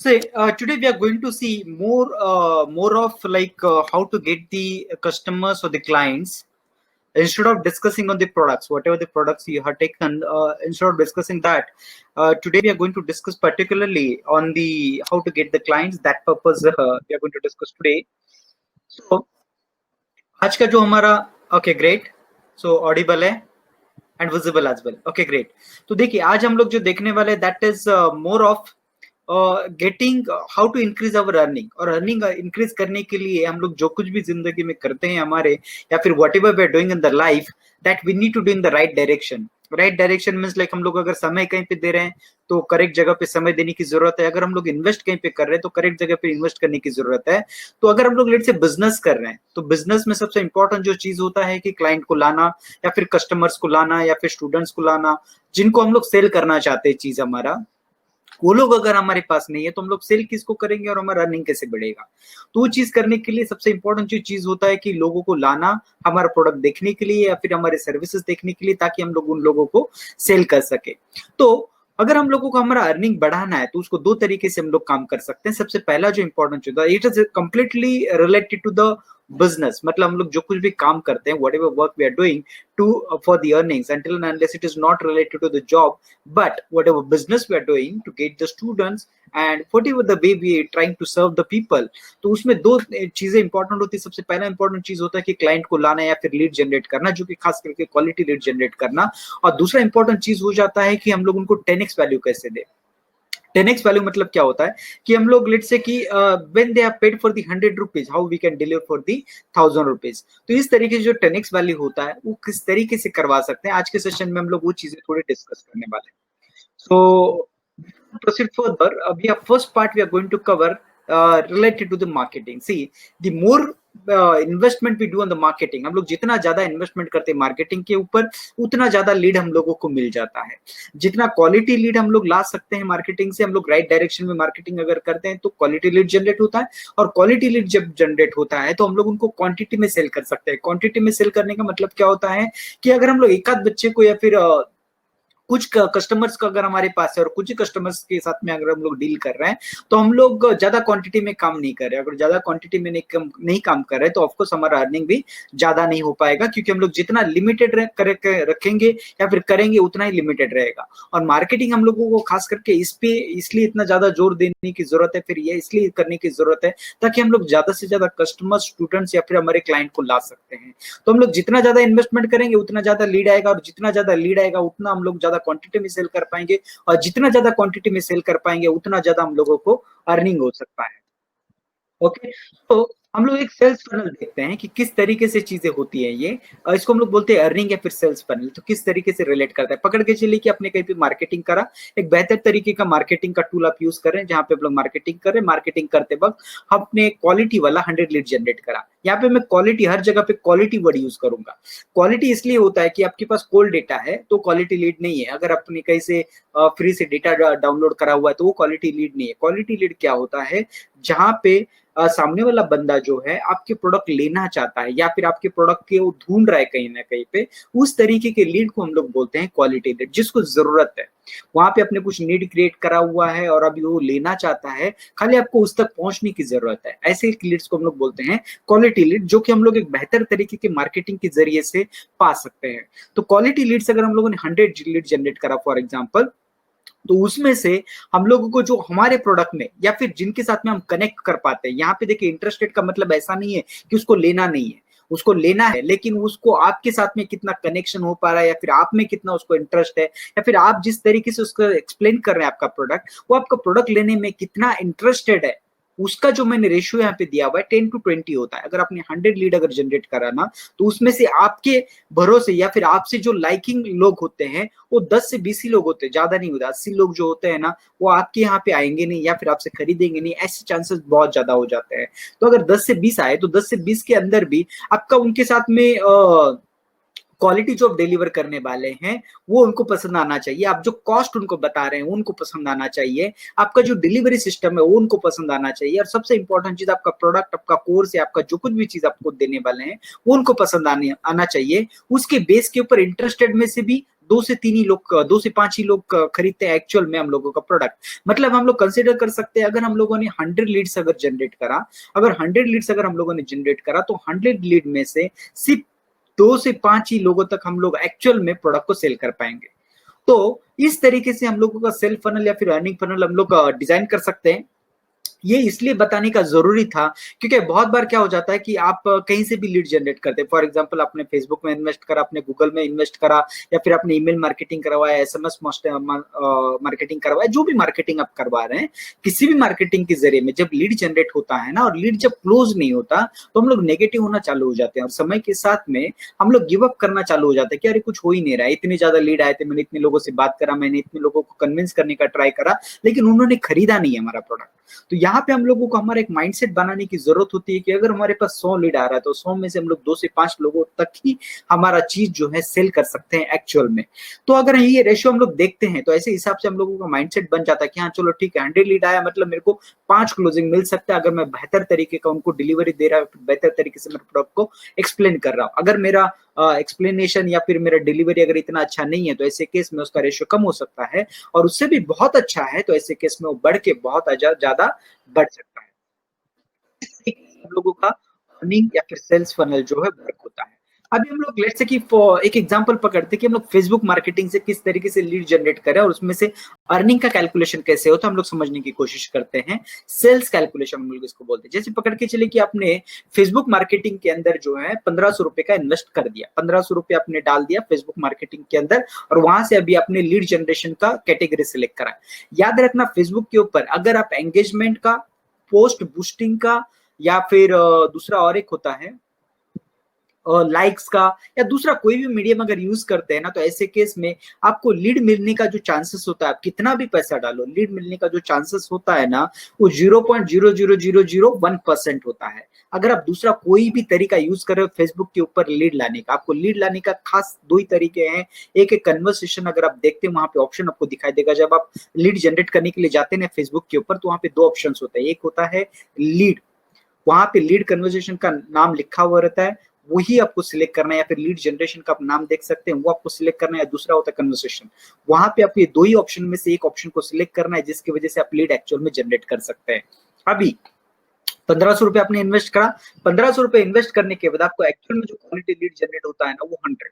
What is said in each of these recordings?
So today we are going to see more of like how to get the customers or the clients instead of discussing on the products, whatever the products you have taken. Instead of discussing that, today we are going to discuss particularly on the how to get the clients. That purpose we are going to discuss today. So आज का जो हमारा okay great so audible है and visible as well okay great. तो देखिए आज हम लोग जो देखने वाले that is more of getting how to increase our earning. और अर्निंग इंक्रीज करने के लिए हम लोग जो कुछ भी जिंदगी में करते हैं हमारे या फिर whatever we are doing in the life that we need to do in the right direction. Right direction means like हम लोग अगर समय कहीं पे दे रहे हैं तो करेक्ट जगह पे समय देने की जरूरत है। अगर हम लोग इन्वेस्ट कहीं पे कर रहे हैं तो करेक्ट जगह पे इन्वेस्ट करने की जरूरत है। तो अगर हम लोग लेट से बिजनेस कर रहे हैं तो बिजनेस में सबसे इंपॉर्टेंट जो चीज होता है कि क्लाइंट को लाना या फिर कस्टमर्स को लाना या फिर स्टूडेंट्स को लाना जिनको हम लोग सेल करना चाहते हैं चीज हमारा, वो लोग अगर हमारे पास नहीं है तो हम लोग सेल किसको करेंगे और हमारा अर्निंग कैसे बढ़ेगा। तो वो चीज करने के लिए सबसे इंपॉर्टेंट जो चीज होता है कि लोगों को लाना हमारा प्रोडक्ट देखने के लिए या फिर हमारे सर्विसेज देखने के लिए ताकि हम लोग उन लोगों को सेल कर सके। तो अगर हम लोगों को हमारा अर्निंग बढ़ाना है तो उसको दो तरीके से हम लोग काम कर सकते हैं। सबसे पहला जो इंपॉर्टेंट होता है it is completely related to the business, मतलब हम लोग जो कुछ भी काम करते हैं whatever work we are doing to for the earnings until and unless it is not related to the job, but whatever business we are doing to get the students and whatever the way we are trying to serve the people, तो उसमें दो चीजें important होती है। सबसे पहला important चीज होता है कि क्लाइंट को लाना या फिर लीड जनरेट करना, जो कि खास करके क्वालिटी लीड जनरेट करना। और दूसरा इंपॉर्टेंट चीज हो जाता है कि हम लोग उनको 10x वैल्यू कैसे दे। 10x वैल्यू मतलब क्या होता है कि हम लोग लेट से कि when they have paid for the 100 rupees how we can deliver for the 1000 rupees. तो इस तरीके से जो 10x वैल्यू होता है वो किस तरीके से करवा सकते हैं आज के सेशन में हम लोग वो चीजें थोड़ी डिस्कस करने वाले हैं। सो proceed further, we have first part we are going to cover related to the marketing. See, the more investment we do on the marketing, हम लोग जितना ज्यादा इन्वेस्टमेंट करते हैं मार्केटिंग के ऊपर उतना ज्यादा लीड हम लोगों को मिल जाता है। जितना क्वालिटी लीड हम लोग ला सकते हैं मार्केटिंग से, हम लोग राइट डायरेक्शन में मार्केटिंग अगर करते हैं तो क्वालिटी लीड जनरेट होता है। और क्वालिटी लीड जब जनरेट होता है तो हम लोग उनको क्वांटिटी में सेल कर सकते हैं। क्वांटिटी में सेल करने का मतलब क्या होता है कि अगर हम लोग एक आध बच्चे को या फिर कुछ कस्टमर्स का अगर हमारे पास है और कुछ कस्टमर्स के साथ में अगर हम लोग डील कर रहे हैं तो हम लोग ज्यादा क्वांटिटी में काम नहीं कर रहे। अगर ज्यादा क्वांटिटी में नहीं काम कर रहे तो ऑफकोर्स हमारा अर्निंग भी ज्यादा नहीं हो पाएगा, क्योंकि हम लोग जितना लिमिटेड रखेंगे या फिर करेंगे उतना ही लिमिटेड रहेगा। और मार्केटिंग हम लोगों को खास करके इस पे इसलिए इतना ज्यादा जोर देने की जरूरत है, फिर ये इसलिए करने की जरूरत है ताकि हम लोग ज्यादा से ज्यादा कस्टमर्स स्टूडेंट्स या फिर हमारे क्लाइंट को ला सकते हैं। तो हम लोग जितना ज्यादा इन्वेस्टमेंट करेंगे उतना ज्यादा लीड आएगा, और जितना ज्यादा लीड आएगा उतना हम लोग ज्यादा क्वांटिटी में सेल कर पाएंगे, और जितना ज्यादा क्वांटिटी में सेल कर पाएंगे उतना ज्यादा हम लोगों को अर्निंग हो सकता है। ओके, तो हम लोग एक सेल्स फनल देखते हैं कि किस तरीके से चीजें होती है। ये इसको हम लोग बोलते हैं अर्निंग या फिर सेल्स फनल। तो किस तरीके से रिलेट करता है, पकड़ के चलिए कि आपने कहीं पे मार्केटिंग करा, एक बेहतर तरीके का मार्केटिंग का टूल आप यूज करें जहां पे आप लोग मार्केटिंग करें। मार्केटिंग करते वक्त आपने क्वालिटी वाला 100 लीड जनरेट करा। यहाँ पे मैं क्वालिटी हर जगह पे क्वालिटी वर्ड यूज करूंगा। क्वालिटी इसलिए होता है कि आपके पास कोल्ड डेटा है तो क्वालिटी लीड नहीं है। अगर आपने कहीं से फ्री से डेटा डाउनलोड करा हुआ है तो वो क्वालिटी लीड नहीं है। क्वालिटी लीड क्या होता है, जहां पे सामने वाला बंदा जो है आपके प्रोडक्ट लेना चाहता है या फिर आपके प्रोडक्ट के वो ढूंढ रहा है कहीं ना कहीं पे, उस तरीके के लीड को हम लोग बोलते हैं क्वालिटी लीड। जिसको जरूरत है वहां पे आपने कुछ नीड क्रिएट करा हुआ है और अभी वो लेना चाहता है, खाली आपको उस तक पहुंचने की जरूरत है। ऐसे लीड्स को हम लोग बोलते हैं क्वालिटी लीड, जो कि हम लोग एक बेहतर तरीके के मार्केटिंग के जरिए से पा सकते हैं। तो क्वालिटी लीड्स अगर हम लोगों ने 100 लीड जनरेट करा फॉर एग्जाम्पल, तो उसमें से हम लोगों को जो हमारे प्रोडक्ट में या फिर जिनके साथ में हम कनेक्ट कर पाते हैं, यहाँ पे देखिए इंटरेस्टेड का मतलब ऐसा नहीं है कि उसको लेना नहीं है, उसको लेना है, लेकिन उसको आपके साथ में कितना कनेक्शन हो पा रहा है या फिर आप में कितना उसको इंटरेस्ट है, या फिर आप जिस तरीके से उसको एक्सप्लेन कर रहे हैं आपका प्रोडक्ट, वो आपका प्रोडक्ट लेने में कितना इंटरेस्टेड है, उसका जो मैंने रेशियो यहाँ पे दिया हुआ है 10:20 होता है। अगर आपने 100 लीड अगर जनरेट करा ना तो उसमें से आपके भरोसे या फिर आपसे जो लाइकिंग लोग होते हैं वो 10 से 20 ही लोग होते हैं, ज्यादा नहीं होता। 80 लोग जो होते हैं ना वो आपके यहाँ पे आएंगे नहीं या फिर आपसे खरीदेंगे नहीं, ऐसे चांसेस बहुत ज्यादा हो जाते हैं। तो अगर 10 से 20 आए तो 10 से 20 के अंदर भी आपका उनके साथ में क्वालिटी जो आप डिलीवर करने वाले हैं वो उनको पसंद आना चाहिए। आप जो कॉस्ट उनको बता रहे हैं उनको पसंद आना चाहिए। आपका जो डिलीवरी सिस्टम है वो उनको पसंद आना चाहिए। और सबसे इंपॉर्टेंट चीज आपका प्रोडक्ट, आपका कोर्स या आपका जो कुछ भी चीज आपको देने वाले हैं वो उनको पसंद आना चाहिए। उसके बेस के ऊपर इंटरेस्टेड में से भी 2 से 3 ही लोग, 2 से 5 ही लोग खरीदते हैं एक्चुअल में हम लोगों का प्रोडक्ट। मतलब हम लोग कंसिडर कर सकते हैं अगर हम लोगों ने 100 लीड्स अगर जनरेट करा, अगर 100 लीड्स अगर हम लोगों ने जनरेट करा तो 100 लीड में से सिर्फ 2 से 5 ही लोगों तक हम लोग एक्चुअल में प्रोडक्ट को सेल कर पाएंगे। तो इस तरीके से हम लोगों का सेल फनल या फिर अर्निंग फनल हम लोग डिजाइन कर सकते हैं। ये इसलिए बताने का जरूरी था क्योंकि बहुत बार क्या हो जाता है कि आप कहीं से भी लीड जनरेट करते हैं। फॉर एग्जांपल आपने फेसबुक में इन्वेस्ट करा, आपने गूगल में इन्वेस्ट करा, या फिर आपने ईमेल मार्केटिंग करवाया, एसएमएस मार्केटिंग करवाया, जो भी मार्केटिंग आप करवा रहे हैं, किसी भी मार्केटिंग के जरिए में जब लीड जनरेट होता है ना और लीड जब क्लोज नहीं होता तो हम लोग नेगेटिव होना चालू हो जाते हैं और समय के साथ में हम लोग गिव अप करना चालू हो जाते हैं कि अरे कुछ हो ही नहीं रहा है, इतने ज्यादा लीड आए थे, मैंने इतने लोगों से बात करा, मैंने इतने लोगों को कन्विंस करने का ट्राई करा, लेकिन उन्होंने खरीदा नहीं है हमारा प्रोडक्ट। तो यहाँ पे हम लोगों को हमारा एक माइंडसेट बनाने की जरूरत होती है कि अगर हमारे पास 100 लीड आ रहा है तो 100 में से हम लोग 2 से 5 लोगों तक ही हमारा चीज जो है सेल कर सकते हैं एक्चुअल में। तो अगर ये रेशियो हम लोग देखते हैं तो ऐसे हिसाब से हम लोगों का माइंडसेट बन जाता है कि हाँ चलो ठीक है, 100 लीड आया मतलब मेरे को 5 क्लोजिंग मिल सकता है अगर मैं बेहतर तरीके का उनको डिलीवरी दे रहा हूँ, बेहतर तरीके से मेरे प्रोडक्ट को एक्सप्लेन कर रहा हूँ। अगर मेरा एक्सप्लेनेशन या फिर मेरा डिलीवरी अगर इतना अच्छा नहीं है तो ऐसे केस में उसका रेशियो कम हो सकता है, और उससे भी बहुत अच्छा है तो ऐसे केस में वो बढ़ के बहुत ज्यादा बढ़ सकता है। हम लोगों का अर्निंग या फिर सेल्स फनल जो है वर्क होता है। अभी हम लोग लेट्स से कि एक एग्जांपल पकड़ते हैं कि हम लोग फेसबुक मार्केटिंग से किस तरीके से लीड जनरेट करें और उसमें से अर्निंग का कैलकुलेशन कैसे होता है हम लोग समझने की कोशिश करते हैं। सेल्स कैलकुलेशन हम लोग इसको बोलते हैं। जैसे पकड़ के चले कि आपने फेसबुक मार्केटिंग के अंदर जो है 1500 रुपए का इन्वेस्ट कर दिया, 1500 रुपए आपने डाल दिया फेसबुक मार्केटिंग के अंदर और वहां से अभी आपने लीड जनरेशन का कैटेगरी सिलेक्ट करा। याद रखना फेसबुक के ऊपर अगर आप एंगेजमेंट का, पोस्ट बूस्टिंग का, या फिर दूसरा और एक होता है लाइक्स का, या दूसरा कोई भी मीडियम अगर यूज करते हैं ना तो ऐसे केस में आपको लीड मिलने का जो चांसेस होता है, आप कितना भी पैसा डालो लीड मिलने का जो चांसेस होता है ना वो 0.00001% होता है। अगर आप दूसरा कोई भी तरीका यूज कर रहे हो फेसबुक के ऊपर लीड लाने का, आपको लीड लाने का खास 2 ही तरीके हैं। एक एक कन्वर्सेशन अगर आप देखते हैं वहां पे ऑप्शन आपको दिखाई देगा, जब आप लीड जनरेट करने के लिए जाते हैं फेसबुक के ऊपर तो वहां पे 2 ऑप्शन होते हैं। एक होता है लीड, वहां पे लीड कन्वर्सेशन का नाम लिखा हुआ रहता है, वही आपको सिलेक्ट करना है, या फिर लीड जनरेशन का आप नाम देख सकते हैं वो आपको सिलेक्ट करना है, या दूसरा होता है कन्वर्सेशन। वहां पे आपको ये 2 ही ऑप्शन में से एक ऑप्शन को सिलेक्ट करना है जिसकी वजह से आप लीड एक्चुअल में जनरेट कर सकते हैं। अभी 1500 रुपए आपने इन्वेस्ट करा, 1500 रुपए इन्वेस्ट करने के बाद आपको एक्चुअल में जो क्वालिटी लीड जनरेट होता है ना वो 100।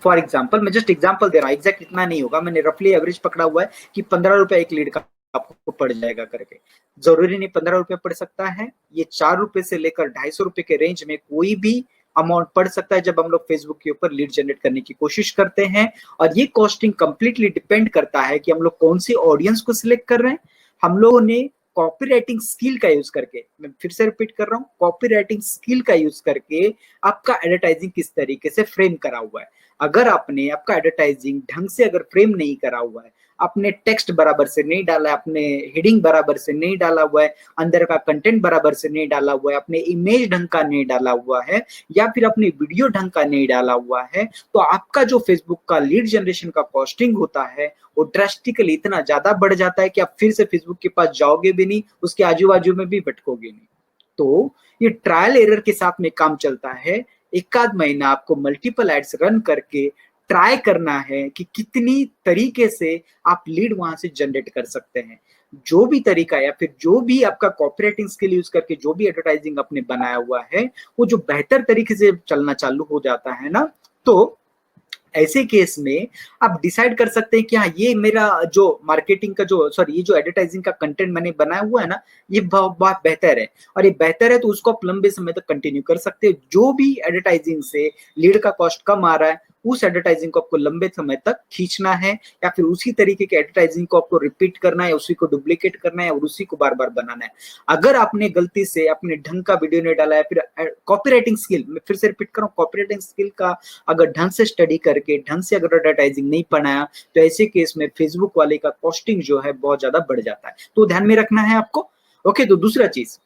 फॉर एग्जाम्पल मैं जस्ट एग्जाम्पल दे रहा हूँ, एग्जैक्ट इतना नहीं होगा, मैंने रफली एवरेज पकड़ा हुआ है कि 15 रुपए एक लीड का आपको पड़ जाएगा करके। जरूरी नहीं 15 रुपए पड़ सकता है, ये 4 रुपए से लेकर 250 रुपए के रेंज में कोई भी अमाउंट पड़ सकता है जब हम लोग फेसबुक के ऊपर लीड जनरेट करने की कोशिश करते हैं। और ये कॉस्टिंग कंप्लीटली डिपेंड करता है कि हम लोग कौन सी ऑडियंस को सिलेक्ट कर रहे हैं। हम लोगों ने कॉपीराइटिंग स्किल का यूज करके, मैं फिर से रिपीट कर रहा हूँ, कॉपीराइटिंग स्किल का यूज करके आपका एडवर्टाइजिंग किस तरीके से फ्रेम करा हुआ है। अगर आपने आपका एडवर्टाइजिंग ढंग से अगर फ्रेम नहीं करा हुआ है, आपने टेक्स्ट बराबर से नहीं डाला है, आपने हेडिंग बराबर से नहीं डाला हुआ है, अंदर का कंटेंट बराबर से नहीं डाला हुआ है, आपने इमेज ढंग का नहीं डाला हुआ है, या फिर अपने वीडियो ढंग का नहीं डाला हुआ है, तो आपका जो फेसबुक का लीड जनरेशन का कॉस्टिंग होता है वो ड्रास्टिकली इतना ज्यादा बढ़ जाता है कि आप फिर से फेसबुक के पास जाओगे भी नहीं, उसके आजू बाजू में भी भटकोगे नहीं। तो ये ट्रायल एरर के साथ में काम चलता है। एक आध महीना आपको मल्टीपल एड्स रन करके ट्राई करना है कि कितनी तरीके से आप लीड वहां से जनरेट कर सकते हैं। जो भी तरीका या फिर जो भी आपका कॉपीराइटिंग स्किल यूज करके जो भी एडवर्टाइजिंग आपने बनाया हुआ है वो जो बेहतर तरीके से चलना चालू हो जाता है ना, तो ऐसे केस में आप डिसाइड कर सकते हैं कि हाँ ये मेरा जो मार्केटिंग का जो ये जो एडवर्टाइजिंग का कंटेंट मैंने बनाया हुआ है ना ये बहुत बेहतर है, और ये बेहतर है तो उसको आप लंबे समय तक कंटिन्यू कर सकते हो। जो भी एडवर्टाइजिंग से लीड का कॉस्ट कम आ रहा है उस एडवर्टाइजिंग को आपको लंबे समय तक खींचना है, या फिर उसी तरीके के एडवर्टाइजिंग को आपको रिपीट करना है, उसी को डुप्लीकेट करना है और उसी को बार बार बनाना है। अगर आपने गलती से अपने ढंग का वीडियो नहीं डाला है, फिर कॉपीराइटिंग स्किल, मैं फिर से रिपीट कर रहा हूँ, कॉपीराइटिंग स्किल का अगर ढंग से स्टडी करके ढंग से अगर एडवर्टाइजिंग नहीं बनाया तो ऐसे केस में फेसबुक वाले का कॉस्टिंग जो है बहुत ज्यादा बढ़ जाता है, तो ध्यान में रखना है आपको। ओके, तो दूसरा चीज,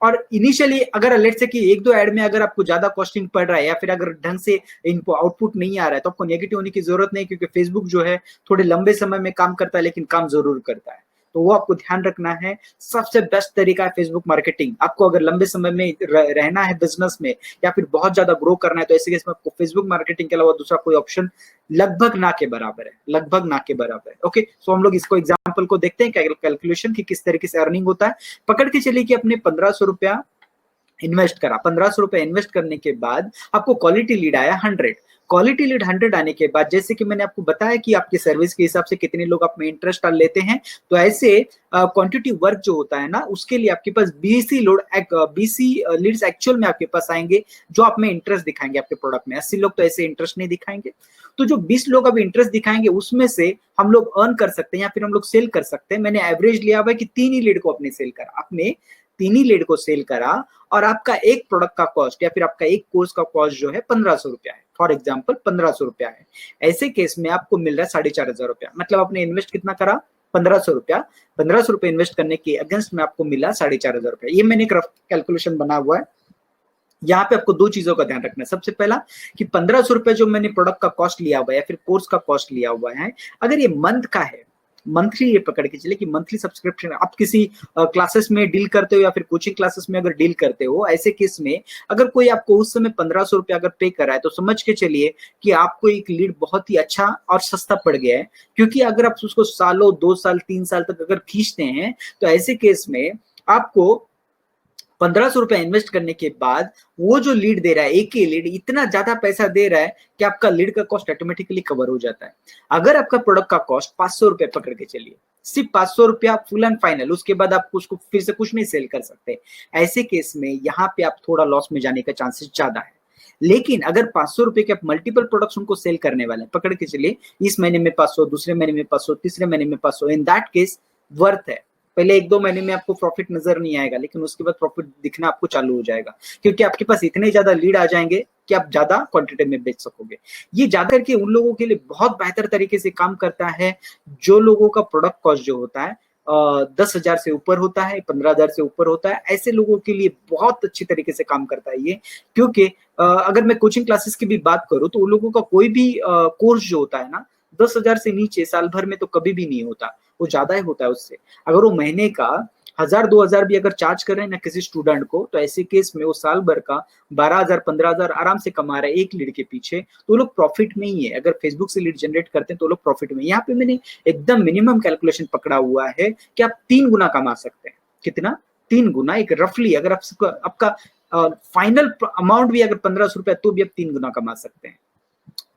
और इनिशियली अगर लेट्स से कि 1-2 ऐड में अगर आपको ज्यादा कॉस्टिंग पड़ रहा है या फिर अगर ढंग से इनको आउटपुट नहीं आ रहा है तो आपको नेगेटिव होने की जरूरत नहीं, क्योंकि फेसबुक जो है थोड़े लंबे समय में काम करता है लेकिन काम जरूर करता है। तो वो आपको ध्यान रखना है। सबसे बेस्ट तरीका है फेसबुक मार्केटिंग। आपको अगर लंबे समय में रहना है बिजनेस में या फिर बहुत ज्यादा ग्रो करना है, तो ऐसे केस में आपको फेसबुक मार्केटिंग के अलावा दूसरा कोई ऑप्शन लगभग ना के बराबर है, लगभग ना के बराबर है। ओके, सो हम लोग इसको एग्जाम्पल को देखते हैं कैलकुलेशन की किस तरीके से अर्निंग होता है। पकड़ के चलिए कि अपने 1500 रुपया इन्वेस्ट करा, 1500 रुपए इन्वेस्ट करने के बाद आपको क्वालिटी लीड आया 100। क्वालिटी लीड 100 आने के बाद, जैसे कि मैंने आपको बताया कि आपकी सर्विस के हिसाब से कितने लोग आप में इंटरेस्ट लेते हैं, तो ऐसे क्वांटिटी वर्क जो होता है ना, उसके लिए आपके पास 20 लीड्स एक्चुअल में आपके पास आएंगे जो आप में इंटरेस्ट दिखाएंगे आपके प्रोडक्ट में। 80 लोग तो ऐसे इंटरेस्ट नहीं दिखाएंगे। तो जो 20 लोग अब इंटरेस्ट दिखाएंगे उसमें से हम लोग अर्न कर सकते हैं या फिर हम लोग सेल कर सकते हैं। मैंने एवरेज लिया हुआ है कि 3 ही लीड को अपने सेल करा, अपने 3 ही लीड को सेल करा, और आपका एक प्रोडक्ट का कॉस्ट या फिर आपका एक कोर्स का कॉस्ट जो है 1500 रुपया है, फॉर एग्जाम्पल 1500 रुपया है। ऐसे केस में आपको मिल रहा है 4500 रुपया। मतलब आपने इन्वेस्ट कितना करा? 1500 रुपया। 1500 रुपये इन्वेस्ट करने के अगेंस्ट में आपको मिला 4500 रुपया। ये मैंने एक रफ कैलकुलेशन बना हुआ है। यहाँ पे आपको दो चीजों का ध्यान रखना है। सबसे पहला कि 1500 रुपये जो मैंने प्रोडक्ट का कॉस्ट लिया हुआ है या फिर कोर्स का कॉस्ट लिया हुआ है, अगर ये मंथ का है, मंथली ये पकड़ के चले कि मंथली सब्सक्रिप्शन आप किसी क्लासेस में डील करते हो या फिर कोचिंग क्लासेस में अगर डील करते हो, ऐसे केस में अगर कोई आपको उस समय 1500 रुपया अगर पे कर रहा है, तो समझ के चलिए कि आपको एक लीड बहुत ही अच्छा और सस्ता पड़ गया है। क्योंकि अगर आप उसको सालों, 2 साल, 3 साल तक अगर खींचते हैं, तो ऐसे केस में आपको 1500 रुपया इन्वेस्ट करने के बाद वो जो लीड दे रहा है, एक ही लीड इतना ज्यादा पैसा दे रहा है कि आपका लीड का कॉस्ट ऑटोमेटिकली कवर हो जाता है। अगर आपका प्रोडक्ट का कॉस्ट 500 रुपया पकड़ के चलिए, सिर्फ 500 रुपया फुल एंड फाइनल, उसके बाद आप उसको फिर से कुछ नहीं सेल कर सकते, ऐसे केस में यहाँ पे आप थोड़ा लॉस में जाने का चांसेस ज्यादा है। लेकिन अगर 500 रुपए के आप मल्टीपल प्रोडक्ट्स उनको सेल करने वाले हैं, पकड़ के चलिए इस महीने में 500, दूसरे महीने में 500, तीसरे महीने में 500, इन दैट केस वर्थ है। पहले 1-2 महीने में आपको प्रॉफिट नजर नहीं आएगा, लेकिन उसके बाद प्रॉफिट दिखना आपको चालू हो जाएगा, क्योंकि आपके पास इतने ज्यादा लीड आ जाएंगे कि आप ज्यादा क्वांटिटी में बेच सकोगे। ये ज्यादा करके उन लोगों के लिए बहुत बेहतर तरीके से काम करता है जो लोगों का प्रोडक्ट कॉस्ट जो होता है 10,000 से ऊपर होता है, 15,000 से ऊपर होता है। ऐसे लोगों के लिए बहुत अच्छी तरीके से काम करता है ये। क्योंकि अगर मैं कोचिंग क्लासेस की भी बात करूं, तो उन लोगों का कोई भी कोर्स जो होता है ना, 10,000 से नीचे साल भर में तो कभी भी नहीं होता, वो ज्यादा ही होता है उससे। अगर वो महीने का 1,000-2,000 भी अगर चार्ज कर रहे हैं ना किसी स्टूडेंट को, तो ऐसे केस में वो साल भर का 12,000-15,000 आराम से कमा रहे हैं एक लीड के पीछे, तो लोग प्रॉफिट में ही है। अगर फेसबुक से लीड जनरेट करते हैं तो लोग प्रॉफिट में। यहाँ पे मैंने एकदम मिनिमम कैलकुलेशन पकड़ा हुआ है कि आप 3 गुना कमा सकते हैं। कितना? 3 गुना। एक रफली अगर आपका फाइनल अमाउंट भी अगर 1500 रुपया, तो भी आप 3 गुना कमा सकते हैं।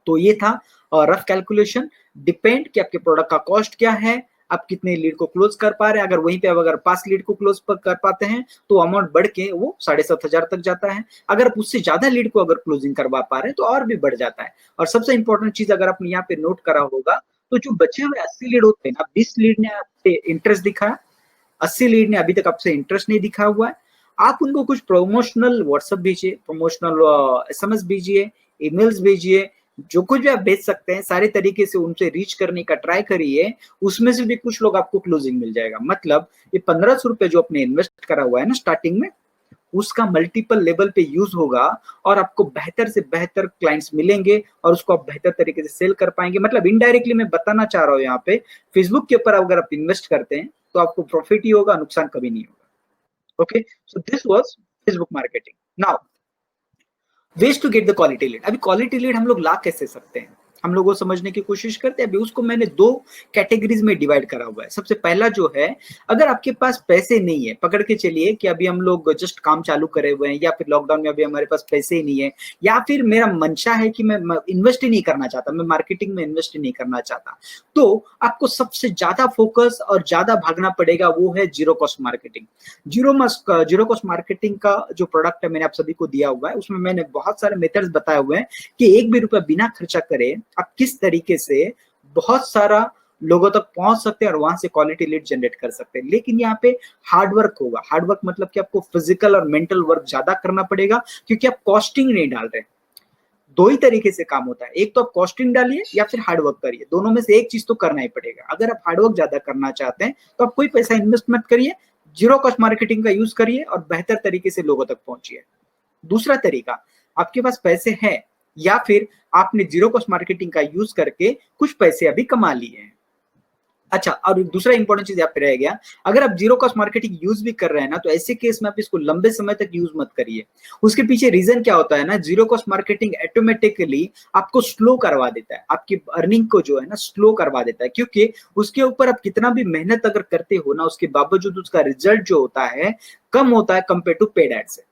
तो ये था रफ कैलकुलेशन। डिपेंड कि आपके प्रोडक्ट का कॉस्ट क्या है, आप कितने लीड को क्लोज कर पा रहे हैं। अगर वहीं पे अगर 5 लीड को क्लोज कर पाते हैं तो अमाउंट बढ़ के वो 7,500 तक जाता है। अगर आप उससे ज्यादा लीड को अगर क्लोजिंग करवा पा रहे हैं तो और भी बढ़ जाता है। और सबसे इंपॉर्टेंट चीज अगर आपने यहाँ पे नोट करा होगा, तो जो बचे हुए 80 लीड होते हैं ना, 20 लीड ने आपसे इंटरेस्ट दिखाया, 80 लीड ने अभी तक आपसे इंटरेस्ट नहीं दिखा हुआ है। आप उनको कुछ प्रमोशनल व्हाट्सएप भेजिए, प्रमोशनल SMS भेजिए, ईमेल्स भेजिए, जो कुछ भी आप भेज सकते हैं सारे तरीके से उनसे रीच करने का ट्राई करिए। उसमें से भी कुछ लोग आपको क्लोजिंग मिल जाएगा। मतलब ये 1500 रुपए जो आपने इन्वेस्ट करा हुआ है ना स्टार्टिंग में, उसका मल्टीपल लेवल पे यूज होगा और आपको बेहतर से बेहतर क्लाइंट्स मिलेंगे और उसको आप बेहतर तरीके से सेल कर पाएंगे। मतलब इनडायरेक्टली मैं बताना चाह रहा हूँ यहाँ पे, फेसबुक के ऊपर अगर आप इन्वेस्ट करते हैं तो आपको प्रॉफिट ही होगा, नुकसान कभी नहीं होगा। Okay, so this was Facebook marketing. Now ways to get the quality lead. अभी क्वालिटी लीड हम लोग ला कैसे सकते हैं, हम लोग वो समझने की कोशिश करते हैं। अभी उसको मैंने 2 कैटेगरीज में डिवाइड करा हुआ है। सबसे पहला जो है, अगर आपके पास पैसे नहीं है, पकड़ के चलिए कि अभी हम लोग जस्ट काम चालू करे हुए हैं या फिर लॉकडाउन में अभी हमारे पास पैसे ही नहीं है, या फिर मेरा मंशा है कि मैं इन्वेस्ट ही नहीं करना चाहता, मैं मार्केटिंग में इन्वेस्ट ही नहीं करना चाहता, तो आपको सबसे ज्यादा फोकस और ज्यादा भागना पड़ेगा, वो है zero cost marketing. Zero cost marketing का जो प्रोडक्ट है मैंने आप सभी को दिया हुआ है, उसमें मैंने बहुत सारे मेथड्स बताए हुए हैं कि एक भी रुपया बिना खर्चा करे आप किस तरीके से बहुत सारा लोगों तक पहुंच सकते हैं और वहां से क्वालिटी लीड जनरेट कर सकते हैं। लेकिन यहाँ पे हार्ड वर्क होगा। हार्ड वर्क मतलब कि आपको फिजिकल और मेंटल वर्क ज्यादा करना पड़ेगा, क्योंकि आप कॉस्टिंग नहीं डाल रहे। 2 ही तरीके से काम होता है, एक तो आप कॉस्टिंग डालिए या फिर हार्ड वर्क करिए, दोनों में से एक चीज तो करना ही पड़ेगा। अगर आप हार्ड वर्क ज्यादा करना चाहते हैं तो आप कोई पैसा इन्वेस्ट मत करिए, जीरो कॉस्ट मार्केटिंग का यूज करिए और बेहतर तरीके से लोगों तक पहुंचिए। दूसरा तरीका, आपके पास पैसे हैं या फिर आपने जीरो कॉस्ट मार्केटिंग का यूज करके कुछ पैसे अभी कमा लिए हैं, अच्छा, और दूसरा इंपॉर्टेंट चीज यहाँ पे रह गया, अगर आप जीरो कॉस्ट मार्केटिंग यूज भी कर रहे हैं ना, तो ऐसे केस में आप इसको लंबे समय तक यूज मत करिए। उसके पीछे रीजन क्या होता है ना, जीरो कॉस्ट मार्केटिंग ऑटोमेटिकली आपको स्लो करवा देता है, आपकी अर्निंग को जो है ना स्लो करवा देता है, क्योंकि उसके ऊपर आप कितना भी मेहनत अगर करते हो ना, उसके बावजूद उसका रिजल्ट जो होता है कम होता है कंपेयर टू पेड एड से।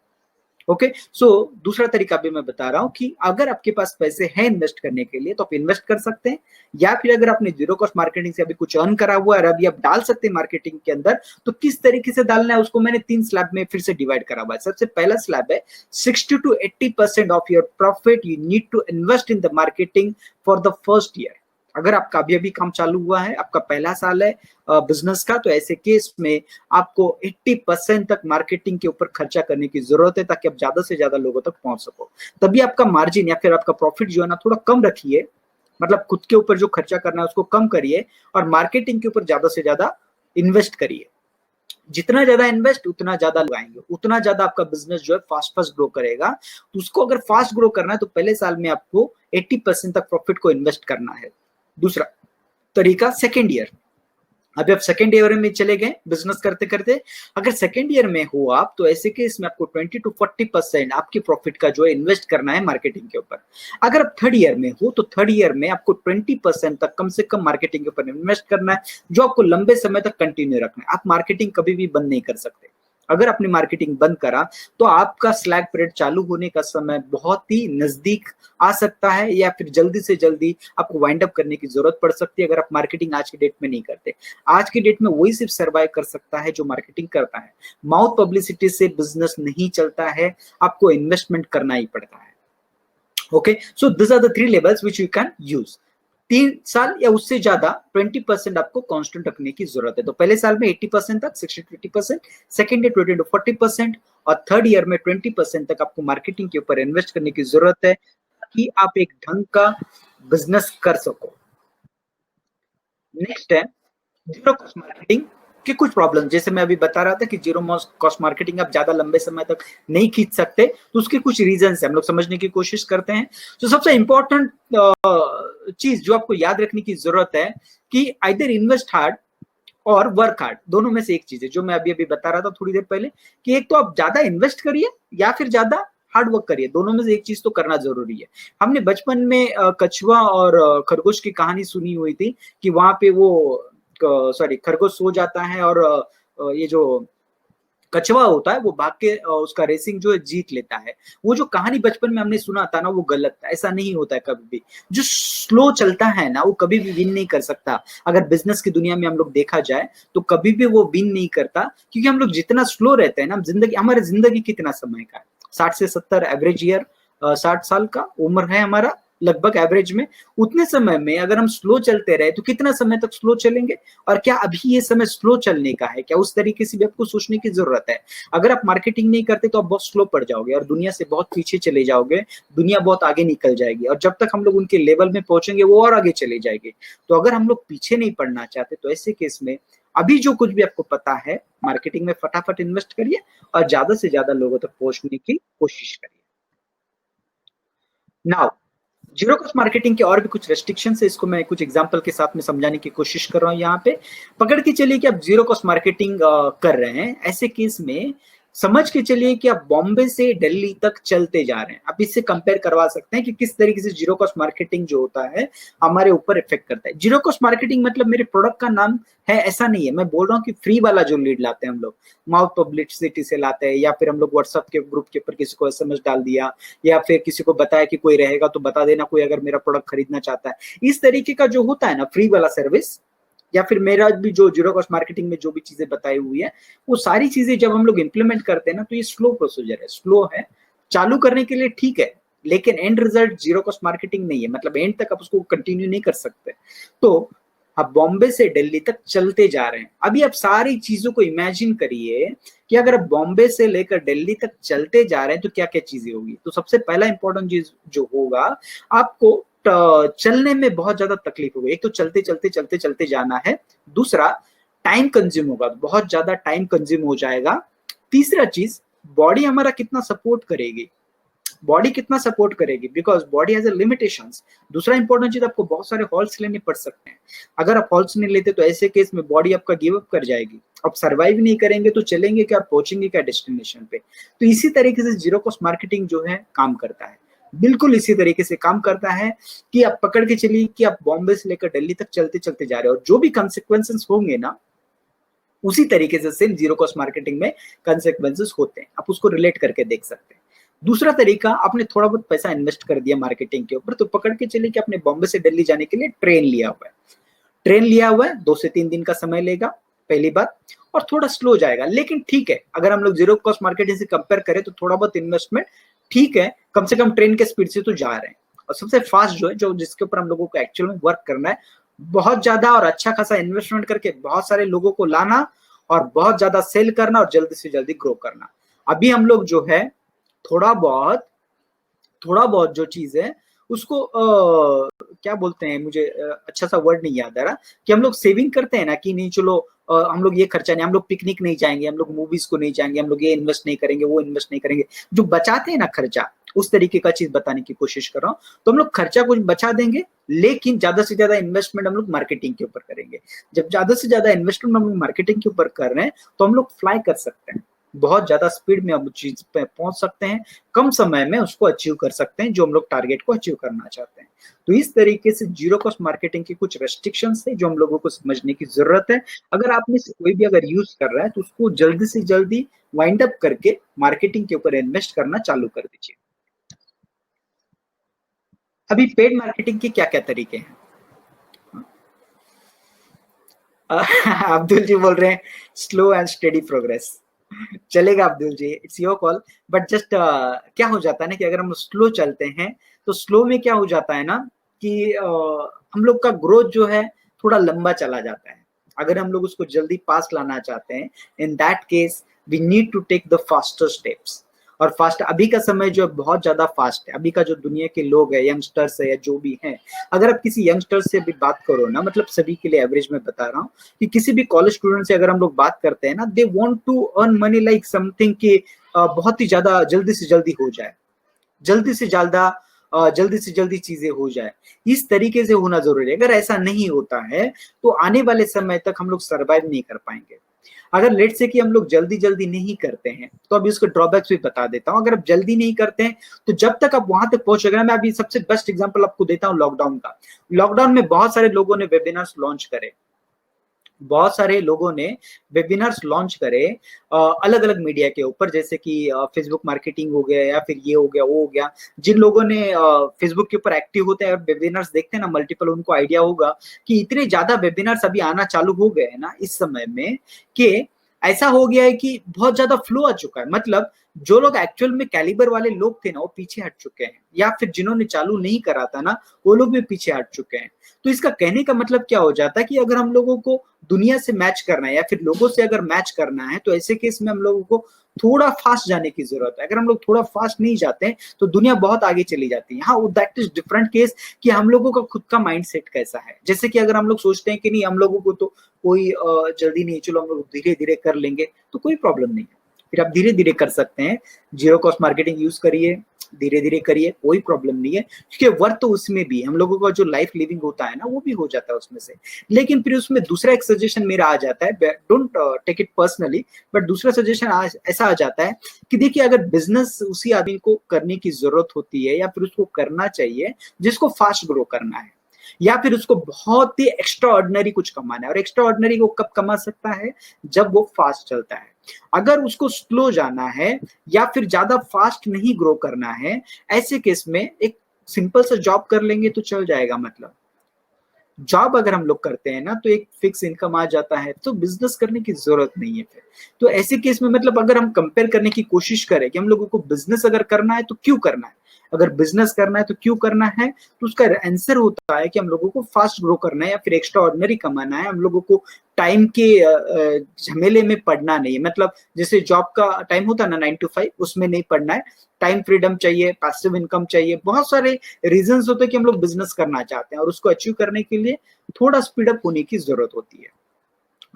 ओके, सो दूसरा तरीका भी मैं बता रहा हूं कि अगर आपके पास पैसे हैं इन्वेस्ट करने के लिए तो आप इन्वेस्ट कर सकते हैं, या फिर अगर आपने जीरो कॉस्ट मार्केटिंग से अभी कुछ अर्न करा हुआ है और अभी आप डाल सकते हैं मार्केटिंग के अंदर, तो किस तरीके से डालना है उसको मैंने 3 स्लैब में फिर से डिवाइड करा हुआ है। सबसे पहला स्लैब है 60 to 80% of your profit you need to invest in the marketing for the first year. अगर आपका अभी अभी काम चालू हुआ है, आपका पहला साल है बिजनेस का, तो ऐसे केस में आपको 80% तक मार्केटिंग के ऊपर खर्चा करने की जरूरत है, ताकि आप ज्यादा से ज्यादा लोगों तक पहुंच सको। तभी आपका मार्जिन या फिर आपका प्रॉफिट जो है ना थोड़ा कम रखिए, मतलब खुद के ऊपर जो खर्चा करना है उसको कम करिए और मार्केटिंग के ऊपर ज्यादा से ज्यादा इन्वेस्ट करिए। जितना ज्यादा इन्वेस्ट उतना ज्यादा लोग आएंगे, उतना ज्यादा आपका बिजनेस जो है फास्ट फास्ट ग्रो करेगा। तो उसको अगर फास्ट ग्रो करना है तो पहले साल में आपको 80% तक प्रॉफिट को इन्वेस्ट करना है। दूसरा तरीका सेकेंड ईयर, अभी आप सेकेंड ईयर में चले गए बिजनेस करते करते, अगर सेकेंड ईयर में हो आप, तो ऐसे केस में आपको 20 to 40% आपकी प्रॉफिट का जो है इन्वेस्ट करना है मार्केटिंग के ऊपर। अगर आप थर्ड ईयर में हो तो थर्ड ईयर में आपको 20% तक कम से कम मार्केटिंग के ऊपर इन्वेस्ट करना है, जो आपको लंबे समय तक कंटिन्यू रखना है। आप मार्केटिंग कभी भी बंद नहीं कर सकते। अगर आपने मार्केटिंग बंद करा तो आपका स्लैग पीरियड चालू होने का समय बहुत ही नजदीक आ सकता है, या फिर जल्दी से जल्दी आपको वाइंड अप करने की जरूरत पड़ सकती है अगर आप मार्केटिंग आज की डेट में नहीं करते। आज की डेट में वही सिर्फ सर्वाइव कर सकता है जो मार्केटिंग करता है। माउथ पब्लिसिटी से बिजनेस नहीं चलता है, आपको इन्वेस्टमेंट करना ही पड़ता है। Okay, so this are the 3 levels which you can use. 3 साल या उससे ज्यादा 20% आपको कांस्टेंट रखने की जरूरत है। तो पहले साल में 80% तक, 60 to 80%, सेकेंड ईयर 20 to 40%, और थर्ड ईयर में 20% तक आपको मार्केटिंग के ऊपर इन्वेस्ट करने की जरूरत है, ताकि आप एक ढंग का बिजनेस कर सको। नेक्स्ट है जीरो कॉस्ट मार्केटिंग के कुछ प्रॉब्लम। जैसे मैं अभी बता रहा था कि जीरो कॉस्ट मार्केटिंग आप ज्यादा लंबे समय तक नहीं खींच सकते, तो उसके कुछ रीजन है, हम लोग समझने की कोशिश करते हैं। तो सबसे इंपॉर्टेंट चीज जो आपको याद रखने की जरूरत है कि आइदर इन्वेस्ट हार्ड और वर्क हार्ड, दोनों में से एक चीज है, जो मैं अभी अभी बता रहा था थोड़ी देर पहले, कि एक तो आप ज्यादा इन्वेस्ट करिए या फिर ज्यादा हार्ड वर्क करिए, दोनों में से एक चीज तो करना जरूरी है। हमने बचपन में कछुआ और खरगोश की कहानी सुनी हुई थी कि वहां पे वो सॉरी खरगोश सो जाता है और ये जो कछुआ होता है वो भाग के उसका रेसिंग जो है जीत लेता है। वो जो कहानी बचपन में हमने सुना था ना वो गलत था, ऐसा नहीं होता है कभी भी। जो स्लो चलता है ना वो कभी भी विन नहीं कर सकता। अगर बिजनेस की दुनिया में हम लोग देखा जाए तो कभी भी वो विन नहीं करता, क्योंकि हम लोग जितना स्लो रहते हैं ना, जिंदगी, हमारी जिंदगी कितना समय का है, 60 से 70 एवरेज ईयर, 60 साल का उम्र है हमारा लगभग एवरेज में। उतने समय में अगर हम स्लो चलते रहे तो कितना समय तक स्लो चलेंगे, और क्या अभी ये समय स्लो चलने का है क्या, उस तरीके से भी आपको सोचने की जरूरत है। अगर आप मार्केटिंग नहीं करते तो आप बहुत स्लो पड़ जाओगे और दुनिया से बहुत पीछे चले जाओगे, दुनिया बहुत आगे निकल जाएगी, और जब तक हम लोग उनके लेवल में पहुंचेंगे वो और आगे चले जाएंगे। तो अगर हम लोग पीछे नहीं पड़ना चाहते तो ऐसे केस में अभी जो कुछ भी आपको पता है मार्केटिंग में फटाफट इन्वेस्ट करिए और ज्यादा से ज्यादा लोगों तक पहुंचने की कोशिश करिए। नाउ जीरो कॉस्ट मार्केटिंग के और भी कुछ रेस्ट्रिक्शन है, इसको मैं कुछ एग्जांपल के साथ में समझाने की कोशिश कर रहा हूं। यहाँ पे पकड़ के चलिए कि आप जीरो कॉस्ट मार्केटिंग कर रहे हैं, ऐसे केस में समझ के चलिए कि आप बॉम्बे से दिल्ली तक चलते जा रहे हैं। आप इससे कंपेयर करवा सकते हैं कि किस तरीके से जीरो कॉस्ट मार्केटिंग जो होता है हमारे ऊपर इफेक्ट करता है। जीरो कॉस्ट मार्केटिंग मतलब मेरे प्रोडक्ट का नाम है ऐसा नहीं है, मैं बोल रहा हूँ कि फ्री वाला जो लीड लाते हैं हम लोग, माउथ पब्लिसिटी से लाते हैं, या फिर हम लोग व्हाट्सएप के ग्रुप के ऊपर किसी को एसएमएस डाल दिया, या फिर किसी को बताया कि कोई रहेगा तो बता देना कोई अगर मेरा प्रोडक्ट खरीदना चाहता है। इस तरीके का जो होता है ना फ्री वाला सर्विस, या फिर मेरा भी जो जीरो कॉस्ट मार्केटिंग में जो भी चीजें बताई हुई है, वो सारी चीजें जब हम लोग इंप्लीमेंट करते हैं ना, तो ये स्लो प्रोसीजर है, स्लो है, चालू करने के लिए ठीक है, लेकिन and result zero cost marketing नहीं है, मतलब एंड तक आप उसको कंटिन्यू नहीं कर सकते। तो आप बॉम्बे से दिल्ली तक चलते जा रहे हैं। अभी आप सारी चीजों को इमेजिन करिए कि अगर आप बॉम्बे से लेकर दिल्ली तक चलते जा रहे हैं तो क्या क्या चीजें होगी। तो सबसे पहला इंपॉर्टेंट चीज जो होगा, आपको चलने में बहुत ज्यादा तकलीफ होगी। एक तो चलते चलते चलते चलते जाना है, दूसरा टाइम कंज्यूम होगा, बहुत ज्यादा टाइम कंज्यूम हो जाएगा, तीसरा चीज बॉडी हमारा कितना सपोर्ट करेगी, बॉडी कितना सपोर्ट करेगी, because body has a limitations. दूसरा इंपॉर्टेंट चीज, आपको बहुत सारे हॉल्स लेने पड़ सकते हैं। अगर आप हॉल्स नहीं लेते तो ऐसे केस में बॉडी आपका गिव अप कर जाएगी, आप सर्वाइव नहीं करेंगे तो चलेंगे क्या, पहुंचेंगे क्या डेस्टिनेशन पे। तो इसी तरीके से जीरो कॉस्ट मार्केटिंग जो है काम करता है, बिल्कुल इसी तरीके से काम करता है कि आप पकड़ के चलिए कि आप बॉम्बे से लेकर दिल्ली तक चलते चलते जा रहे हो, और जो भी कंसिक्वेंसेस होंगे ना, उसी तरीके से सेम जीरो कॉस्ट मार्केटिंग में कंसिक्वेंसेस होते हैं, आप उसको रिलेट करके देख सकते हैं। दूसरा तरीका, आपने थोड़ा बहुत पैसा इन्वेस्ट कर दिया मार्केटिंग के ऊपर, तो पकड़ के चलिए कि आपने बॉम्बे से दिल्ली जाने के लिए ट्रेन लिया हुआ है। ट्रेन लिया हुआ है, 2 से 3 दिन का समय लेगा, पहली बात, और थोड़ा स्लो जाएगा, लेकिन ठीक है, अगर हम लोग जीरो कॉस्ट मार्केटिंग से कंपेयर करें तो थोड़ा बहुत इन्वेस्टमेंट ठीक है, कम से कम ट्रेन के स्पीड से तो जा रहे हैं। और सबसे फास्ट जो है, जो जिसके ऊपर हम लोगों को एक्चुअल में वर्क करना है, बहुत ज्यादा और अच्छा खासा इन्वेस्टमेंट करके बहुत सारे लोगों को लाना और बहुत ज्यादा सेल करना और जल्दी से जल्दी ग्रो करना। अभी हम लोग जो है थोड़ा बहुत जो चीज है उसको क्या बोलते हैं, मुझे अच्छा सा वर्ड नहीं याद आ रहा, कि हम लोग सेविंग करते हैं ना, कि नहीं चलो हम लोग ये खर्चा नहीं, हम लोग पिकनिक नहीं जाएंगे, हम लोग मूवीज को नहीं जाएंगे, हम लोग ये इन्वेस्ट नहीं करेंगे, वो इन्वेस्ट नहीं करेंगे, जो बचाते हैं ना खर्चा, उस तरीके का चीज बताने की कोशिश कर रहा हूँ। तो हम लोग खर्चा कुछ बचा देंगे, लेकिन ज्यादा से ज्यादा इन्वेस्टमेंट हम लोग मार्केटिंग के ऊपर करेंगे। जब ज्यादा से ज्यादा इन्वेस्टमेंट हम लोग मार्केटिंग के ऊपर कर रहे हैं तो हम लोग फ्लाई कर सकते हैं, बहुत ज्यादा स्पीड में हम चीज पे पहुंच सकते हैं, कम समय में उसको अचीव कर सकते हैं जो हम लोग टारगेट को अचीव करना चाहते हैं। तो इस तरीके से जीरो कॉस्ट मार्केटिंग के कुछ रेस्ट्रिक्शंस है जो हम लोगों को समझने की जरूरत है। अगर आप में से कोई भी अगर यूज कर रहा है तो उसको जल्दी से जल्दी वाइंड अप करके मार्केटिंग के ऊपर इन्वेस्ट करना चालू कर दीजिए। अभी पेड मार्केटिंग के क्या क्या तरीके हैं? अब्दुल जी बोल रहे हैं स्लो एंड स्टेडी प्रोग्रेस। चलेगा Abdul ji, it's your call, but just क्या हो जाता है ना कि अगर हम स्लो चलते हैं तो स्लो में क्या हो जाता है ना कि हम लोग का ग्रोथ जो है थोड़ा लंबा चला जाता है। अगर हम लोग उसको जल्दी पास लाना चाहते हैं, in that case we need to take the faster steps. और फास्ट, अभी का समय जो बहुत ज्यादा फास्ट है, अभी का जो दुनिया के लोग है, यंगस्टर्स है या जो भी है, अगर आप किसी यंगस्टर से भी बात करो ना, मतलब सभी के लिए एवरेज में बता रहा हूँ कि किसी भी कॉलेज स्टूडेंट से अगर हम लोग बात करते हैं ना, they want to earn money like something कि बहुत ही ज्यादा जल्दी से जल्दी हो जाए, जल्दी से ज्यादा जल्दी से जल्दी चीजें हो जाए, इस तरीके से होना जरूरी है। अगर ऐसा नहीं होता है तो आने वाले समय तक हम लोग सर्वाइव नहीं कर पाएंगे। अगर लेट से कि हम लोग जल्दी जल्दी नहीं करते हैं तो अभी उसके ड्रॉबैक्स भी बता देता हूं। अगर आप जल्दी नहीं करते हैं तो जब तक आप वहां तक पहुंचोगे ना, मैं अभी सबसे बेस्ट एग्जांपल आपको देता हूं लॉकडाउन का। लॉकडाउन में बहुत सारे लोगों ने वेबिनार्स लॉन्च करे, बहुत सारे लोगों ने वेबिनार्स लॉन्च करे अलग अलग मीडिया के ऊपर, जैसे कि फेसबुक मार्केटिंग हो गया या फिर ये हो गया वो हो गया। जिन लोगों ने फेसबुक के ऊपर एक्टिव होते हैं और वेबिनार्स देखते हैं ना मल्टीपल, उनको आइडिया होगा कि इतने ज्यादा वेबिनार्स अभी आना चालू हो गए हैं ना इस समय में, कि ऐसा हो गया है कि बहुत ज्यादा फ्लो आ चुका है। मतलब जो लोग एक्चुअल में कैलिबर वाले लोग थे ना, वो पीछे हट चुके हैं, या फिर जिन्होंने चालू नहीं करा था ना, वो लोग भी पीछे हट चुके हैं। तो इसका कहने का मतलब क्या हो जाता है कि अगर हम लोगों को दुनिया से मैच करना है या फिर लोगों से अगर मैच करना है तो ऐसे केस में हम लोगों को थोड़ा फास्ट जाने की जरूरत है। अगर हम लोग थोड़ा फास्ट नहीं जाते हैं तो दुनिया बहुत आगे चली जाती है। हाँ, दैट इज डिफरेंट केस कि हम लोगों का खुद का माइंडसेट कैसा है। जैसे कि अगर हम लोग सोचते हैं कि नहीं, हम लोगों को तो कोई जल्दी नहीं, चलो हम लोग धीरे धीरे कर लेंगे, तो कोई प्रॉब्लम नहीं है, फिर आप धीरे धीरे कर सकते हैं। जीरो कॉस्ट मार्केटिंग यूज करिए, धीरे धीरे करिए, कोई प्रॉब्लम नहीं है, क्योंकि वर्थ तो उसमें भी हम लोगों का जो लाइफ लिविंग होता है ना, वो भी हो जाता है उसमें से। लेकिन फिर उसमें दूसरा एक सजेशन मेरा आ जाता है, don't take it personally, but दूसरा सजेशन ऐसा आ जाता है कि देखिए, अगर बिजनेस उसी आदमी को करने की जरूरत होती है या फिर उसको करना चाहिए जिसको फास्ट ग्रो करना है, या फिर उसको बहुत ही एक्स्ट्रा ऑर्डिनरी कुछ कमाना है। और एक्स्ट्रा ऑर्डिनरी वो कब कमा सकता है? जब वो फास्ट चलता है। अगर उसको स्लो जाना है या फिर ज्यादा फास्ट नहीं ग्रो करना है, ऐसे केस में एक सिंपल सा जॉब कर लेंगे तो चल जाएगा। मतलब जॉब अगर हम लोग करते हैं ना तो एक फिक्स इनकम आ जाता है, तो बिजनेस करने की जरूरत नहीं है फिर। तो ऐसे केस में मतलब अगर हम कंपेयर करने की कोशिश करें कि हम लोगों को बिजनेस अगर करना है तो क्यों करना है, अगर बिजनेस करना है तो क्यों करना है, तो उसका आंसर होता है कि हम लोगों को फास्ट ग्रो करना है या फिर एक्स्ट्रा ऑर्डिनरी कमाना है। हम लोगों को टाइम के झमेले में पड़ना नहीं है। मतलब जैसे जॉब का टाइम होता है ना 9 to 5, उसमें नहीं पड़ना है। टाइम फ्रीडम चाहिए, पैसिव इनकम चाहिए, बहुत सारे रीजंस होते हैं कि हम लोग बिजनेस करना चाहते हैं और उसको अचीव करने के लिए थोड़ा स्पीड अप होने की जरूरत होती है।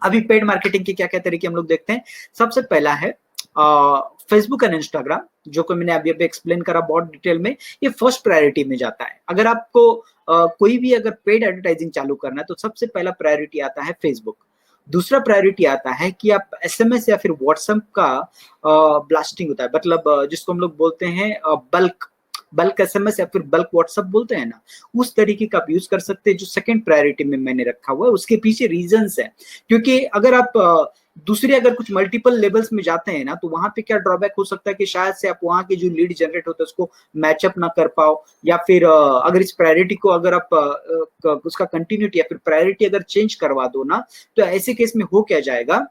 अभी पेड मार्केटिंग के क्या क्या तरीके हम लोग देखते हैं। सबसे पहला है फेसबुक एंड इंस्टाग्राम, जो कि मैंने अभी अभी एक्सप्लेन करा बहुत डिटेल में, ये फर्स्ट प्रायोरिटी में जाता है। अगर आपको कोई भी अगर पेड एडवर्टाइजिंग चालू करना है तो सबसे पहला प्रायोरिटी आता है फेसबुक। दूसरा प्रायोरिटी आता है कि आप एसएमएस या फिर व्हाट्सएप का ब्लास्टिंग होता है, मतलब जिसको हम लोग बोलते हैं बल्क बल्क एसएमएस या फिर बल्क व्हाट्सएप बोलते हैं ना, उस तरीके का आप यूज कर सकते हैं, जो सेकंड प्रायोरिटी में मैंने रखा हुआ है। उसके पीछे रीजंस है, क्योंकि अगर आप दूसरे अगर कुछ मल्टीपल लेवल्स में जाते हैं ना, तो वहां पे क्या ड्रॉबैक हो सकता है कि शायद से आप वहां के जो लीड जनरेट होता है उसको मैचअप ना कर पाओ, या फिर अगर इस प्रायोरिटी को अगर आप उसका कंटिन्यूटी या फिर प्रायोरिटी अगर चेंज करवा दो ना, तो ऐसे केस में हो क्या जाएगा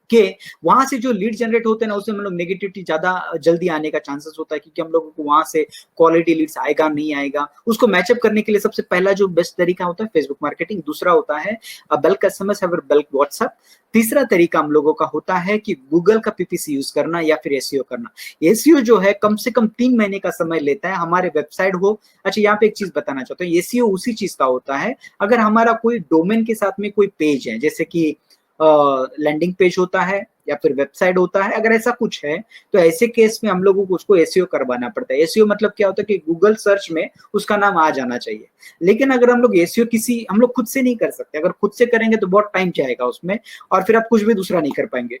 कि वहां से जो लीड जनरेट होते हैं ना, उसमें हम लोग नेगेटिविटी ज्यादा जल्दी आने का चांसेस होता है, क्योंकि हम लोगों को वहां से क्वालिटी लीड्स आएगा नहीं आएगा। उसको मैचअप करने के लिए सबसे पहला जो बेस्ट तरीका होता है फेसबुक मार्केटिंग, दूसरा होता है बल्क एसएमएस या फिर बल्क व्हाट्सएप, तीसरा तरीका हम लोगों का होता है कि गूगल का पीपीसी यूज करना या फिर एसईओ करना। एसईओ जो है कम से कम 3 महीने का समय लेता है, हमारे वेबसाइट हो। अच्छा, यहाँ पे एक चीज बताना चाहता हूँ, एसईओ उसी चीज का होता है अगर हमारा कोई डोमेन के साथ में कोई पेज है, जैसे कि लैंडिंग पेज होता है या फिर वेबसाइट होता है, अगर ऐसा कुछ है तो ऐसे केस में हम लोगों को उसको एसईओ करवाना पड़ता है। एसईओ मतलब क्या होता है कि गूगल सर्च में उसका नाम आ जाना चाहिए। लेकिन अगर हम लोग एसईओ किसी हम लोग खुद से नहीं कर सकते, अगर खुद से करेंगे तो बहुत टाइम जाएगा उसमें, और फिर आप कुछ भी दूसरा नहीं कर पाएंगे।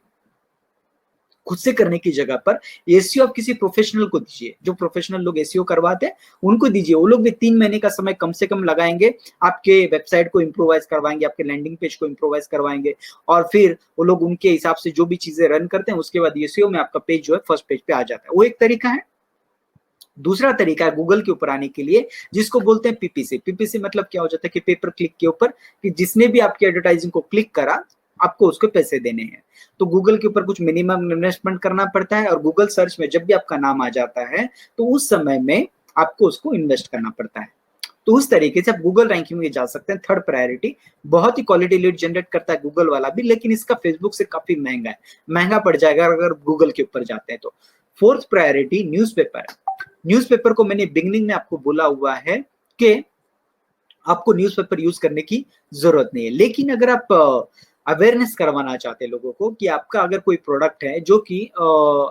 खुद से करने की जगह पर एसईओ आप किसी प्रोफेशनल को दीजिए, जो प्रोफेशनल लोग एसईओ करवाते हैं उनको दीजिए। वो लोग भी 3 महीने का समय कम से कम लगाएंगे, आपके वेबसाइट को इंप्रोवाइज करवाएंगे, आपके लैंडिंग पेज को इंप्रोवाइज करवाएंगे, और फिर वो लोग उनके हिसाब से जो भी चीजें रन करते हैं, उसके बाद एसईओ में आपका पेज जो है फर्स्ट पेज पे आ जाता है। वो एक तरीका है। दूसरा तरीका है गूगल के ऊपर आने के लिए, जिसको बोलते हैं पीपीसी। पीपीसी मतलब क्या हो जाता है कि पेपर क्लिक के ऊपर, कि जिसने भी आपकी एडवर्टाइजिंग को क्लिक करा आपको उसको पैसे देने हैं। तो गूगल के ऊपर कुछ मिनिमम इन्वेस्टमेंट करना पड़ता है, और गूगल सर्च में जब भी आपका नाम आ जाता है तो उस समय में आपको उसको इन्वेस्ट करना पड़ता है। तो उस तरीके से आप गूगल रैंकिंग में जा सकते हैं। थर्ड प्रायोरिटी, बहुत ही क्वालिटी लीड जनरेट करता है गूगल वाला भी, लेकिन इसका फेसबुक से काफी महंगा है, महंगा पड़ जाएगा अगर गूगल के ऊपर जाते हैं तो। फोर्थ प्रायोरिटी न्यूज़पेपर है। न्यूज़पेपर को मैंने बिगनिंग में आपको बोला हुआ है कि आपको न्यूज़पेपर यूज करने की जरूरत नहीं है, लेकिन अगर आप अवेयरनेस करवाना चाहते हैं लोगों को कि आपका अगर कोई प्रोडक्ट है जो कि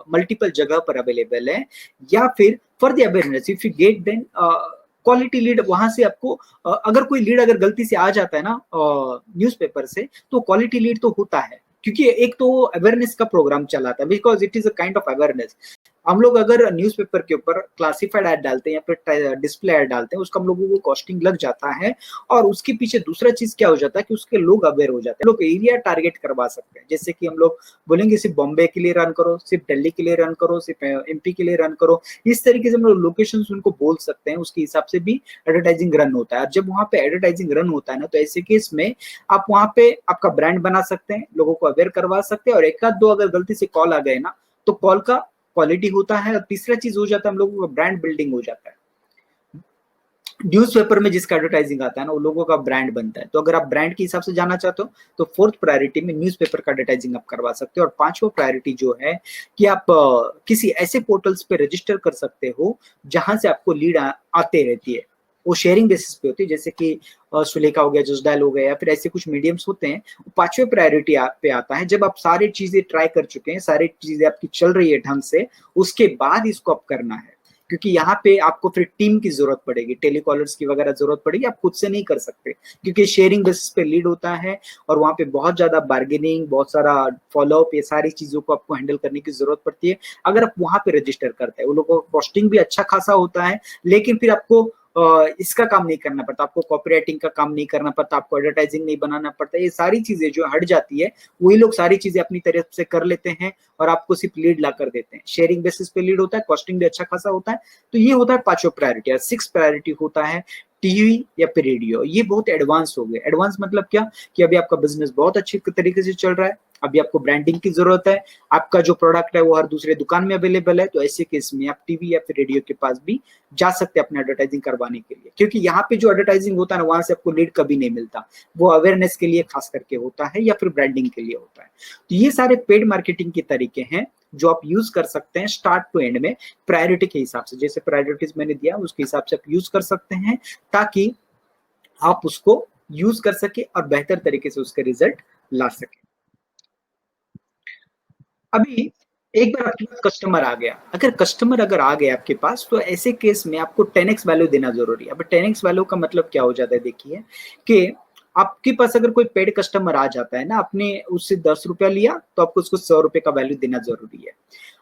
मल्टीपल जगह पर अवेलेबल है, या फिर for the awareness if you get then quality lead, वहां से आपको अगर कोई लीड अगर गलती से आ जाता है ना न्यूज़पेपर से, तो क्वालिटी लीड तो होता है, क्योंकि एक तो अवेयरनेस का प्रोग्राम चलाता है, because it is a kind of awareness. हम लोग अगर न्यूज़पेपर के ऊपर क्लासिफाइड ऐड डालते हैं या फिर डिस्प्ले ऐड डालते हैं, उसका हम लोगों को कॉस्टिंग लग जाता है, और उसके पीछे दूसरा चीज क्या हो जाता है कि उसके लोग अवेयर हो जाते हैं, लोग एरिया टारगेट करवा सकते हैं। जैसे कि हम लोग बोलेंगे सिर्फ बॉम्बे के लिए रन करो, सिर्फ दिल्ली के लिए रन करो, सिर्फ एमपी के लिए रन करो, इस तरीके से हम लोग लोकेशन उनको बोल सकते हैं, उसके हिसाब से भी एडवर्टाइजिंग रन होता है। जब वहां पे एडवर्टाइजिंग रन होता है ना, तो ऐसे केस में आप वहां पे आपका ब्रांड बना सकते हैं, लोगों को अवेयर करवा सकते हैं, और एक आध दो अगर गलती से कॉल आ गए ना, तो कॉल का क्वालिटी होता है। और तीसरा चीज हो जाता है हम लोगों का ब्रांड बिल्डिंग हो जाता है। न्यूज़पेपर में जिसका एडवर्टाइजिंग आता है ना, वो लोगों का ब्रांड बनता है। तो अगर आप ब्रांड के हिसाब से जाना चाहते हो तो फोर्थ प्रायोरिटी में न्यूज़पेपर का एडवर्टाइजिंग आप करवा सकते हो। और पांचवा प्रायोरिटी जो है कि आप किसी ऐसे पोर्टल्स पे रजिस्टर कर सकते हो जहां से आपको लीड आते रहती है, वो शेयरिंग बेसिस पे होती है, जैसे कि सुलेखा हो गया, जसडायल हो गया, या फिर ऐसे कुछ मीडियम्स होते हैं। पांचवे प्रायोरिटी पे आता है जब आप सारी चीजें ट्राई कर चुके हैं, सारी चीजें आपकी चल रही है ढंग से, उसके बाद इसको आप करना है, क्योंकि यहाँ पे आपको फिर टीम की जरूरत पड़ेगी, टेलीकॉलर्स की वगैरह जरूरत पड़ेगी, आप खुद से नहीं कर सकते, क्योंकि शेयरिंग बेसिस पे लीड होता है, और वहाँ पे बहुत ज्यादा बार्गेनिंग, बहुत सारा फॉलोअप, ये सारी चीजों को आपको हैंडल करने की जरूरत पड़ती है। अगर आप वहां पे रजिस्टर करते हैं, वो लोगों का कॉस्टिंग भी अच्छा खासा होता है, लेकिन फिर आपको इसका काम नहीं करना पड़ता, आपको कॉपीराइटिंग का काम नहीं करना पड़ता, आपको एडवर्टाइजिंग नहीं बनाना पड़ता, ये सारी चीजें जो हट जाती है, वही लोग सारी चीजें अपनी तरफ से कर लेते हैं, और आपको सिर्फ लीड ला कर देते हैं। शेयरिंग बेसिस पे लीड होता है, कॉस्टिंग भी अच्छा खासा होता है। तो ये होता है पांचवा प्रायोरिटी। और सिक्स प्रायोरिटी होता है टीवी या फिर रेडियो। ये बहुत एडवांस हो गए। एडवांस मतलब क्या कि अभी आपका बिजनेस बहुत अच्छी तरीके से चल रहा है, अभी आपको ब्रांडिंग की जरूरत है, आपका जो प्रोडक्ट है वो हर दूसरे दुकान में अवेलेबल है, तो ऐसे केस में आप टीवी या फिर रेडियो के पास भी जा सकते हैं अपना एडवर्टाइजिंग करवाने के लिए, क्योंकि यहाँ पे जो एडवर्टाइजिंग होता है ना, वहां से आपको लीड कभी नहीं मिलता, वो अवेयरनेस के लिए खास करके होता है या फिर ब्रांडिंग के लिए होता है। तो ये सारे पेड मार्केटिंग के तरीके हैं जो आप यूज कर सकते हैं स्टार्ट टू एंड में, प्रायोरिटी के हिसाब से। जैसे प्रायोरिटीज मैंने दिया उसके हिसाब से आप यूज कर सकते हैं, ताकि आप उसको यूज कर सके और बेहतर तरीके से उसके रिजल्ट ला सके। अभी एक बार आपके पास कस्टमर आ गया, अगर कस्टमर अगर आ गया आपके पास, तो ऐसे केस में आपको 10x वैल्यू देना जरूरी है। अब 10x वैल्यू का मतलब क्या हो जाता है, देखिए कि आपके पास अगर कोई पेड कस्टमर आ जाता है ना, आपने उससे 10 रुपया लिया तो आपको उसको 100 रुपए का वैल्यू देना जरूरी है।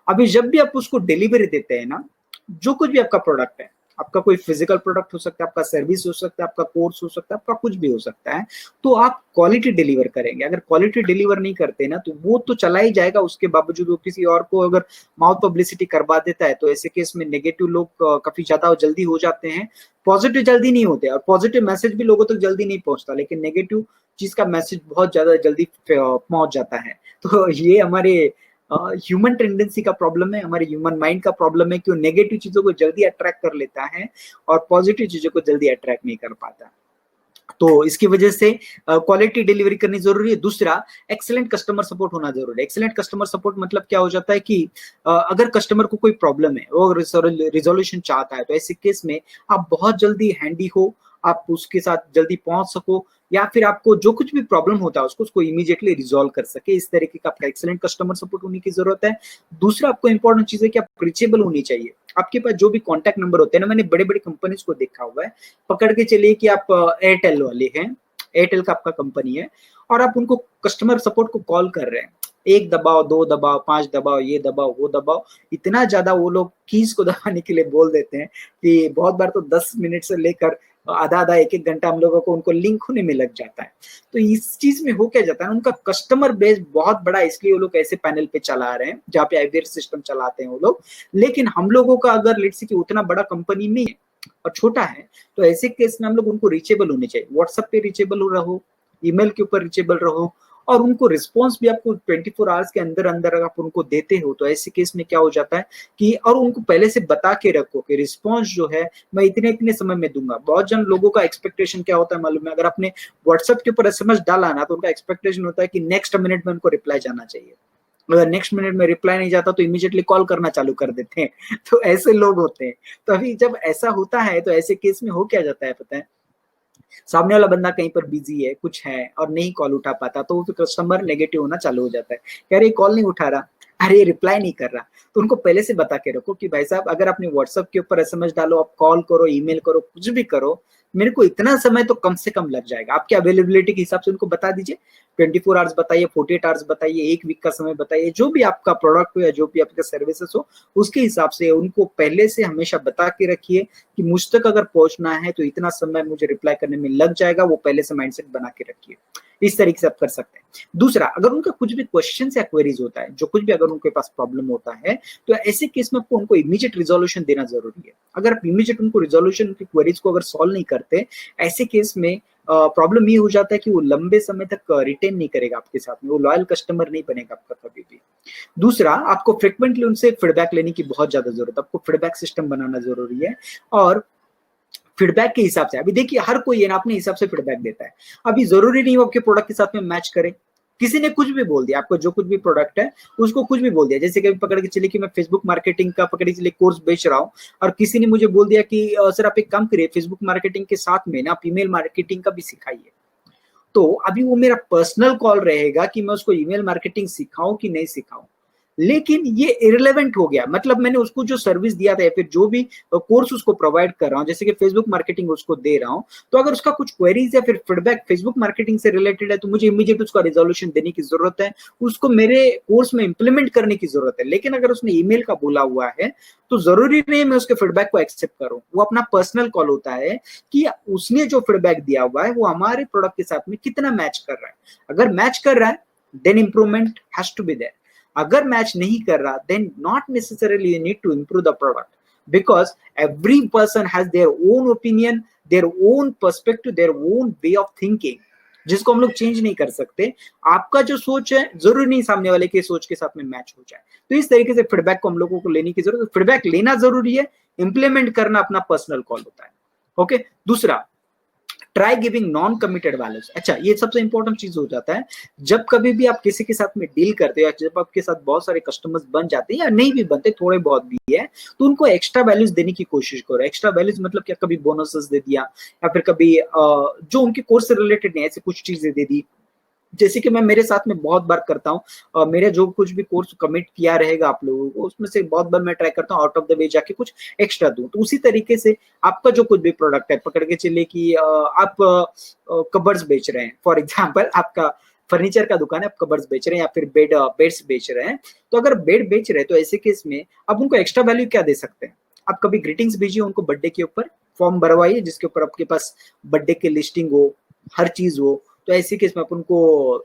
अभी जब भी आप उसको डिलीवरी देते हैं ना, जो कुछ भी आपका प्रोडक्ट है, आपका कोई फिजिकल प्रोडक्ट हो सकता है, आपका सर्विस हो सकता है, आपका कोर्स हो सकता है, आपका कुछ भी हो सकता है, तो आप क्वालिटी डिलीवर करेंगे। अगर क्वालिटी डिलीवर नहीं करते ना, तो वो तो चला ही जाएगा, उसके बावजूद वो किसी और को अगर माउथ पब्लिसिटी करवा देता है, तो ऐसे केस में नेगेटिव लोग काफी ज्यादा जल्दी हो जाते हैं, पॉजिटिव जल्दी नहीं होते, और पॉजिटिव मैसेज भी लोगों तक जल्दी नहीं पहुंचता, लेकिन नेगेटिव चीज का मैसेज बहुत ज्यादा जल्दी पहुंच जाता है। तो ये हमारे ह्यूमन टेंडेंसी का प्रॉब्लम है, हमारे ह्यूमन माइंड का प्रॉब्लम है कि वो नेगेटिव चीजों को जल्दी अट्रैक्ट कर लेता है और पॉजिटिव चीजों को जल्दी अट्रैक्ट नहीं कर पाता। तो इसकी वजह से क्वालिटी डिलीवरी करनी जरूरी है। दूसरा, एक्सीलेंट कस्टमर सपोर्ट होना जरूरी है। एक्सीलेंट कस्टमर सपोर्ट मतलब क्या हो जाता है कि अगर कस्टमर को कोई प्रॉब्लम है, वो रिजोल्यूशन चाहता है, तो ऐसे केस में आप बहुत जल्दी हैंडी हो, आप उसके साथ जल्दी पहुंच सको, या फिर आपको जो कुछ भी प्रॉब्लम होता है उसको इमीडिएटली रिजॉल्व कर सके, इस तरीके का आपका एक्सीलेंट कस्टमर सपोर्ट होने की जरूरत है। दूसरा, आपको इंपॉर्टेंट चीज है कि आप रीचेबल होनी चाहिए। आपके पास जो भी कॉन्टैक्ट नंबर होते हैं ना, मैंने बड़े बड़े कंपनीज को देखा हुआ है, पकड़ के चलिए कि आप एयरटेल वाले हैं, एयरटेल का आपका कंपनी है, और आप उनको कस्टमर सपोर्ट को कॉल कर रहे हैं, एक दबाओ, दो दबाओ, पांच दबाओ, ये दबाओ, वो दबाओ, इतना ज्यादा वो लोग कीज को दबाने के लिए बोल देते हैं कि बहुत बार तो 10 मिनट से लेकर आधा आधा एक एक घंटा हम लोगों को उनको लिंक होने में लग जाता है। तो इस चीज में हो क्या जाता है, उनका कस्टमर बेस बहुत बड़ा, इसलिए वो लोग ऐसे पैनल पे चला रहे हैं जहाँ पे आईवीआर सिस्टम चलाते हैं वो लोग। लेकिन हम लोगों का अगर लेट्स से कि उतना बड़ा कंपनी नहीं है और छोटा है, तो ऐसे केस में हम लोग उनको रीचेबल होने चाहिए, व्हाट्सएप पे रीचेबल रहो, ईमेल के ऊपर रीचेबल रहो, और उनको रिस्पॉन्स भी आपको 24 आवर्स के अंदर अंदर आप उनको देते हो, तो ऐसे केस में क्या हो जाता है कि, और उनको पहले से बता के रखो कि रिस्पॉन्स जो है मैं इतने इतने समय में दूंगा। बहुत जन लोगों का एक्सपेक्टेशन क्या होता है मालूम है, अगर आपने व्हाट्सएप के ऊपर एसएमएस डाला ना, तो उनका एक्सपेक्टेशन होता है कि नेक्स्ट मिनट में उनको रिप्लाई जाना चाहिए। अगर नेक्स्ट मिनट में रिप्लाई नहीं जाता तो इमीडिएटली कॉल करना चालू कर देते हैं। तो ऐसे लोग होते हैं। तो अभी जब ऐसा होता है, तो ऐसे केस में हो क्या जाता है पता है, सामने वाला बंदा कहीं पर बिजी है, कुछ है, और नहीं कॉल उठा पाता, तो फिर कस्टमर नेगेटिव होना चालू हो जाता है, कह रहे कॉल नहीं उठा रहा, अरे रिप्लाई नहीं कर रहा। तो उनको पहले से बता के रखो कि भाई साहब, अगर आपने व्हाट्सएप के ऊपर एसएमएस डालो, आप कॉल करो, ईमेल करो, कुछ भी करो, मेरे को इतना समय तो कम से कम लग जाएगा। आपके अवेलेबिलिटी के हिसाब से उनको बता दीजिए, 24 आवर्स बताइए, 48 आवर्स बताइए, एक वीक का समय बताइए, जो भी आपका प्रोडक्ट हो या जो भी आपका सर्विसेज हो, उसके हिसाब से उनको पहले से हमेशा बता के रखिए कि मुझ तक अगर पहुंचना है तो इतना समय मुझे रिप्लाई करने में लग जाएगा, वो पहले से माइंडसेट बना के रखिए। इस तरीके से आप कर सकते हैं। दूसरा, अगर उनका कुछ भी क्वेश्चन या क्वेरीज होता है, जो कुछ भी अगर उनके पास प्रॉब्लम होता है, तो ऐसे केस में आपको उनको इमीडिएट रिजोल्यूशन देना जरूरी है। अगर आप इमीडिएट उनको रिजोल्यूशन, उनकी क्वेरीज को अगर सॉल्व नहीं करते, ऐसे केस में प्रॉब्लम ये हो जाता है कि वो लंबे समय तक रिटेन नहीं करेगा आपके साथ में, वो लॉयल कस्टमर नहीं बनेगा आपका कभी भी। दूसरा, आपको फ्रिक्वेंटली उनसे फीडबैक लेने की बहुत ज्यादा जरूरत है, आपको फीडबैक सिस्टम बनाना जरूरी है। और फीडबैक के हिसाब से, अभी देखिए हर कोई है ना अपने हिसाब से फीडबैक देता है। अभी जरूरी नहीं वो आपके प्रोडक्ट के साथ में मैच करे, किसी ने कुछ भी बोल दिया, आपका जो कुछ भी प्रोडक्ट है उसको कुछ भी बोल दिया, जैसे कि पकड़ के चलिए कि मैं फेसबुक मार्केटिंग का पकड़ के चलिए कोर्स बेच रहा हूँ, और किसी ने मुझे बोल दिया कि सर आप एक काम करिए, फेसबुक मार्केटिंग के साथ में ना आप ईमेल मार्केटिंग का भी सिखाइए। तो अभी वो मेरा पर्सनल कॉल रहेगा कि मैं उसको ईमेल मार्केटिंग सिखाऊं कि नहीं सिखाऊं, लेकिन ये इररिलेवेंट हो गया। मतलब मैंने उसको जो सर्विस दिया था या फिर जो भी कोर्स उसको प्रोवाइड कर रहा हूँ, जैसे कि फेसबुक मार्केटिंग उसको दे रहा हूँ, तो अगर उसका कुछ क्वेरीज या फिर फीडबैक फेसबुक मार्केटिंग से रिलेटेड है, तो मुझे इमीडिएट उसका रिजोल्यूशन देने की जरूरत है, उसको मेरे कोर्स में इंप्लीमेंट करने की जरूरत है। लेकिन अगर उसने ईमेल का बोला हुआ है, तो जरूरी नहीं मैं उसके फीडबैक को एक्सेप्ट करूं, वो अपना पर्सनल कॉल होता है कि उसने जो फीडबैक दिया हुआ है वो हमारे प्रोडक्ट के साथ में कितना मैच कर रहा है। अगर मैच कर रहा है, then improvement has to be there. अगर मैच नहीं कर रहा, then not necessarily you need to improve the product, because every person has their own opinion, their own perspective, their own way of thinking, जिसको हम लोग change नहीं कर सकते। आपका जो सोच है जरूरी नहीं सामने वाले के सोच के साथ में मैच हो जाए। तो इस तरीके से फीडबैक को हम लोगों को लेने की जरूरत है। फीडबैक लेना जरूरी है, इंप्लीमेंट करना अपना पर्सनल कॉल होता है। ओके। दूसरा, try giving non committed values. अच्छा, ये सबसे इंपॉर्टेंट चीज हो जाता है। जब कभी भी आप किसी के साथ में डील करते हो, या जब आपके साथ बहुत सारे कस्टमर्स बन जाते हैं या नहीं भी बनते, थोड़े बहुत भी है, तो उनको एक्स्ट्रा वैल्यूज देने की कोशिश करो। एक्स्ट्रा वैल्यूज मतलब क्या, कभी बोनसेस दे दिया, या फिर कभी जो उनके कोर्स से रिलेटेड नहीं, ऐसे कुछ चीजें दे दी, जैसे कि मैं मेरे साथ में बहुत बार करता हूँ, मेरा जो कुछ भी कोर्स कमिट किया रहेगा आप लोगों को, उसमें से बहुत बार मैं ट्राई करता हूँ आउट ऑफ द वे जाके कुछ एक्स्ट्रा दूं। तो उसी तरीके से आपका जो कुछ भी प्रोडक्ट है, पकड़ के चलिए कि आप कबर्ड्स बेच रहे हैं, फॉर एग्जाम्पल आपका फर्नीचर का दुकान है, आप कबर्ड्स बेच रहे हैं या फिर बेड्स बेच रहे हैं। तो अगर बेड बेच रहे हैं तो ऐसे केस में आप उनको एक्स्ट्रा वैल्यू क्या दे सकते हैं? आप कभी ग्रीटिंग्स भेजिए उनको बर्थडे के ऊपर, फॉर्म भरवाइए जिसके ऊपर आपके पास बर्थडे की लिस्टिंग हो, हर चीज हो। तो ऐसे केस में आप उनको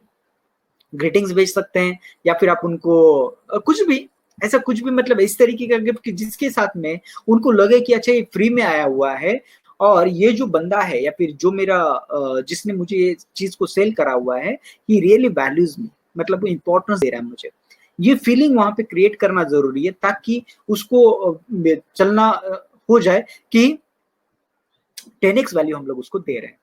ग्रीटिंग्स भेज सकते हैं, या फिर आप उनको कुछ भी ऐसा कुछ भी मतलब इस तरीके का गिफ्ट जिसके साथ में उनको लगे कि अच्छा ये फ्री में आया हुआ है, और ये जो बंदा है या फिर जो मेरा जिसने मुझे ये चीज को सेल करा हुआ है, ही रियली वैल्यूज मी, मतलब वो इंपॉर्टेंस दे रहा है मुझे। ये फीलिंग वहां पे क्रिएट करना जरूरी है, ताकि उसको चलना हो जाए कि 10x वैल्यू हम लोग उसको दे रहे हैं।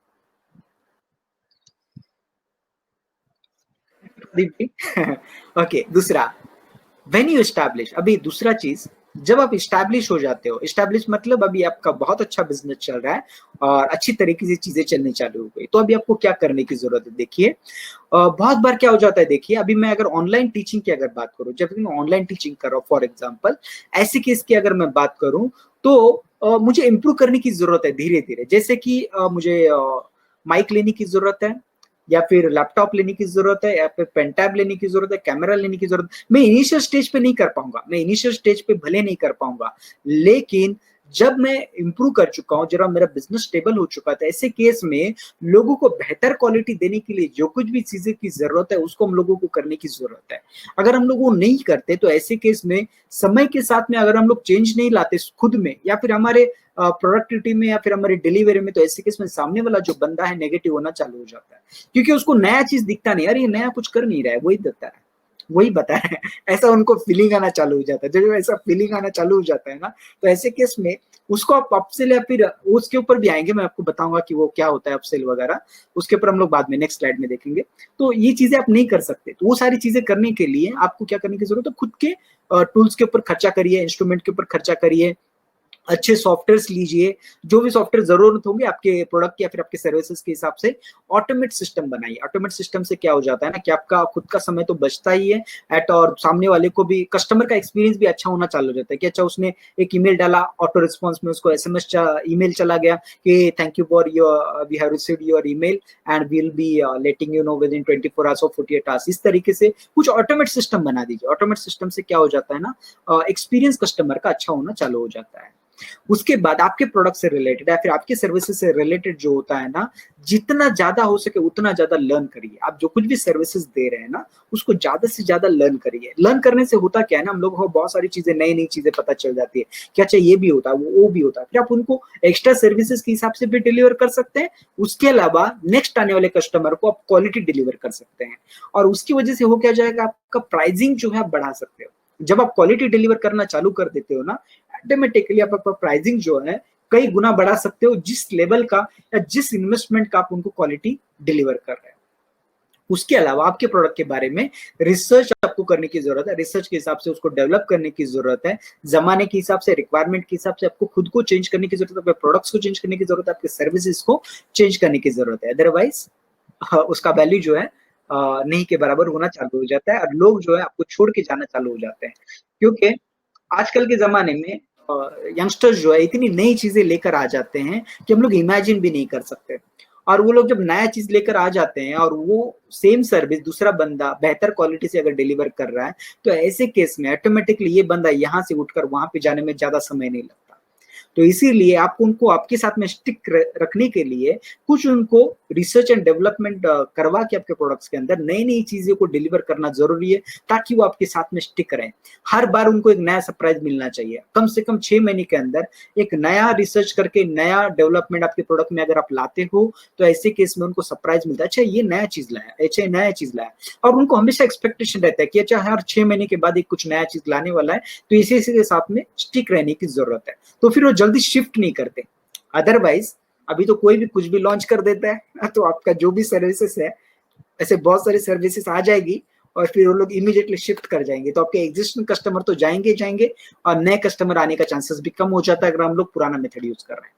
ओके, दूसरा, व्हेन यू एस्टैब्लिश, अभी दूसरा चीज, जब आप इस्टेब्लिश हो जाते हो, इस्टेब्लिश मतलब अभी आपका बहुत अच्छा बिजनेस चल रहा है और अच्छी तरीके से चीजें चलनी चालू हो गई, तो अभी आपको क्या करने की जरूरत है? देखिए, बहुत बार क्या हो जाता है, देखिए अभी मैं अगर ऑनलाइन टीचिंग की अगर बात करूं, जब मैं ऑनलाइन टीचिंग कर रहा हूं फॉर एग्जाम्पल, ऐसे केस की अगर मैं बात करूं, तो मुझे इंप्रूव करने की जरूरत है धीरे धीरे। जैसे कि मुझे माइक लेने की जरूरत है, या फिर लैपटॉप लेने की जरूरत है, या फिर पेन टैब लेने की जरूरत है, कैमरा लेने की जरूरत है। मैं इनिशियल स्टेज पे नहीं कर पाऊंगा, मैं इनिशियल स्टेज पे भले नहीं कर पाऊंगा, लेकिन जब मैं इंप्रूव कर चुका हूं, जरा मेरा बिजनेस स्टेबल हो चुका था, ऐसे केस में लोगों को बेहतर क्वालिटी देने के लिए जो कुछ भी चीजें की जरूरत है उसको हम लोगों को करने की जरूरत है। अगर हम लोग वो नहीं करते तो ऐसे केस में समय के साथ में अगर हम लोग चेंज नहीं लाते खुद में, या फिर हमारे प्रोडक्टिविटी में, या फिर हमारी डिलीवरी में, तो ऐसे केस में सामने वाला जो बंदा है नेगेटिव होना चालू हो जाता है, क्योंकि उसको नया चीज दिखता नहीं, अरे ये नया कुछ कर नहीं रहा है, वही देता है, वही बता रहा है। ऐसा उनको फीलिंग आना चालू हो जाता है। जब ऐसा फीलिंग आना चालू हो जाता है ना, तो ऐसे केस में उसको आप अपसेल, या फिर उसके ऊपर भी आएंगे, मैं आपको बताऊंगा कि वो क्या होता है अपसेल वगैरह, उसके ऊपर हम लोग बाद में नेक्स्ट स्लाइड में देखेंगे। तो ये चीजें आप नहीं कर सकते, तो वो सारी चीजें करने के लिए आपको क्या करने की जरूरत है? खुद के टूल्स के ऊपर खर्चा करिए, इंस्ट्रूमेंट के ऊपर खर्चा करिए, अच्छे सॉफ्टवेयर्स लीजिए, जो भी सॉफ्टवेयर जरूरत होगी आपके प्रोडक्ट या फिर आपके सर्विसेज के हिसाब से, ऑटोमेट सिस्टम बनाइए। ऑटोमेट सिस्टम से क्या हो जाता है ना, कि आपका खुद का समय तो बचता ही है, एट और सामने वाले को भी, कस्टमर का एक्सपीरियंस भी अच्छा होना चालू हो जाता है कि अच्छा उसने एक ईमेल डाला, ऑटो रिस्पॉन्स में उसको एसएमएस ईमेल चला गया कि thank you for your, we have received your email and we will be letting you know within 24 hours और 48 आवर्स। इस तरीके से कुछ ऑटोमेट सिस्टम बना दीजिए। ऑटोमेट सिस्टम से क्या हो जाता है ना, एक्सपीरियंस कस्टमर का अच्छा होना चालू हो जाता है। उसके बाद आपके प्रोडक्ट से रिलेटेड या फिर आपके सर्विसेज से रिलेटेड जो होता है ना, जितना ज्यादा हो सके उतना ज्यादा लर्न करिए। आप जो कुछ भी सर्विसेज दे रहे हैं ना, उसको ज्यादा से ज्यादा लर्न करिए। लर्न करने से होता क्या है ना, हम लोगों को बहुत सारी चीजें, नई नई चीजें पता चल जाती है कि अच्छा ये भी होता है, वो भी होता है। फिर आप उनको एक्स्ट्रा सर्विसेज के हिसाब से भी डिलीवर कर सकते हैं। उसके अलावा नेक्स्ट आने वाले कस्टमर को आप क्वालिटी डिलीवर कर सकते हैं, और उसकी वजह से हो क्या जाएगा, आपका प्राइसिंग जो है आप बढ़ा सकते हो। जब आप क्वालिटी डिलीवर करना चालू कर देते हो ना, ऑटोमेटिकली आप अपना प्राइसिंग जो है कई गुना बढ़ा सकते हो, जिस लेवल का या जिस इन्वेस्टमेंट का आप उनको क्वालिटी डिलीवर कर रहे हैं। उसके अलावा आपके प्रोडक्ट के बारे में रिसर्च आपको करने की जरूरत है। रिसर्च के हिसाब से उसको डेवलप करने की जरूरत है। जमाने के हिसाब से, रिक्वायरमेंट के हिसाब से आपको खुद को चेंज करने की जरूरत है, अपने प्रोडक्ट्स को चेंज करने की जरूरत है, आपके सर्विसेज को चेंज करने की जरूरत है। अदरवाइज उसका वैल्यू जो है नहीं के बराबर होना चालू हो जाता है, और लोग जो है आपको छोड़ के जाना चालू हो जाते हैं। क्योंकि आजकल के ज़माने में यंगस्टर्स जो है इतनी नई चीज़ें लेकर आ जाते हैं कि हम लोग इमेजिन भी नहीं कर सकते। और वो लोग जब नया चीज़ लेकर आ जाते हैं और वो सेम सर्विस दूसरा बंदा बेहतर क्वालिटी से अगर डिलीवर कर रहा है, तो ऐसे केस में ऑटोमेटिकली ये बंदा यहाँ से उठकर वहाँ पे जाने में ज़्यादा समय नहीं लगता। तो इसीलिए आपको उनको आपके साथ में स्टिक रखने के लिए कुछ उनको रिसर्च एंड डेवलपमेंट करवा के आपके प्रोडक्ट्स के अंदर नई नई चीजें को डिलीवर करना जरूरी है, ताकि वो आपके साथ में स्टिक रहे। हर बार उनको एक नया सरप्राइज मिलना चाहिए। कम से कम 6 महीने के अंदर एक नया रिसर्च करके नया डेवलपमेंट आपके प्रोडक्ट में अगर आप लाते हो, तो ऐसे केस में उनको सरप्राइज मिलता है, अच्छा ये नया चीज लाया, अच्छा नया चीज लाया। और उनको हमेशा एक्सपेक्टेशन रहता है कि अच्छा हर 6 महीने के बाद एक कुछ नया चीज लाने वाला है, तो इसी के साथ में स्टिक रहने की जरूरत है। तो फिर वो जल्दी शिफ्ट नहीं करते। अदरवाइज अभी तो कोई भी कुछ भी लॉन्च कर देता है, तो आपका जो भी सर्विसेज है, ऐसे बहुत सारी सर्विसेज आ जाएगी और फिर वो लोग इमीडिएटली शिफ्ट कर जाएंगे। तो आपके एग्जिस्टिंग कस्टमर तो जाएंगे जाएंगे, और नए कस्टमर आने का चांसेस भी कम हो जाता है अगर हम लोग पुराना मेथड यूज कर रहे हैं।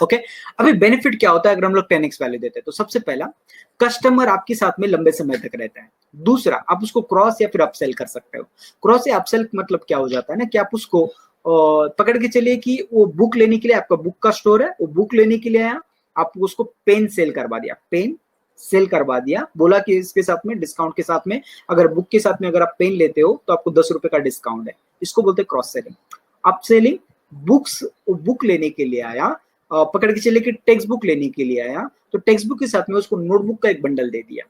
ओके अभी बेनिफिट क्या होता है अगर हम लोग 10x वैल्यू देते हैं? तो सबसे पहला, कस्टमर आपके साथ में लंबे समय तक रहता है। दूसरा, आप उसको क्रॉस या फिर अपसेल कर सकते हो। क्रॉस या अपसेल मतलब क्या हो जाता है ना कि आप उसको पकड़ के चलिए कि वो बुक लेने के लिए, आपका बुक का स्टोर है, वो बुक लेने के लिए आया, आप उसको पेन सेल करवा दिया, पेन सेल करवा दिया, बोला कि इसके साथ में डिस्काउंट के साथ में, अगर बुक के साथ में अगर आप पेन लेते हो तो आपको 10 रुपए का डिस्काउंट है। इसको बोलते हैं क्रॉस सेलिंग। अपसेलिंग, बुक लेने के लिए आया, पकड़ के चले कि टेक्स्ट बुक लेने के लिए आया, तो टेक्स्ट बुक के साथ में उसको नोटबुक का एक बंडल दे दिया,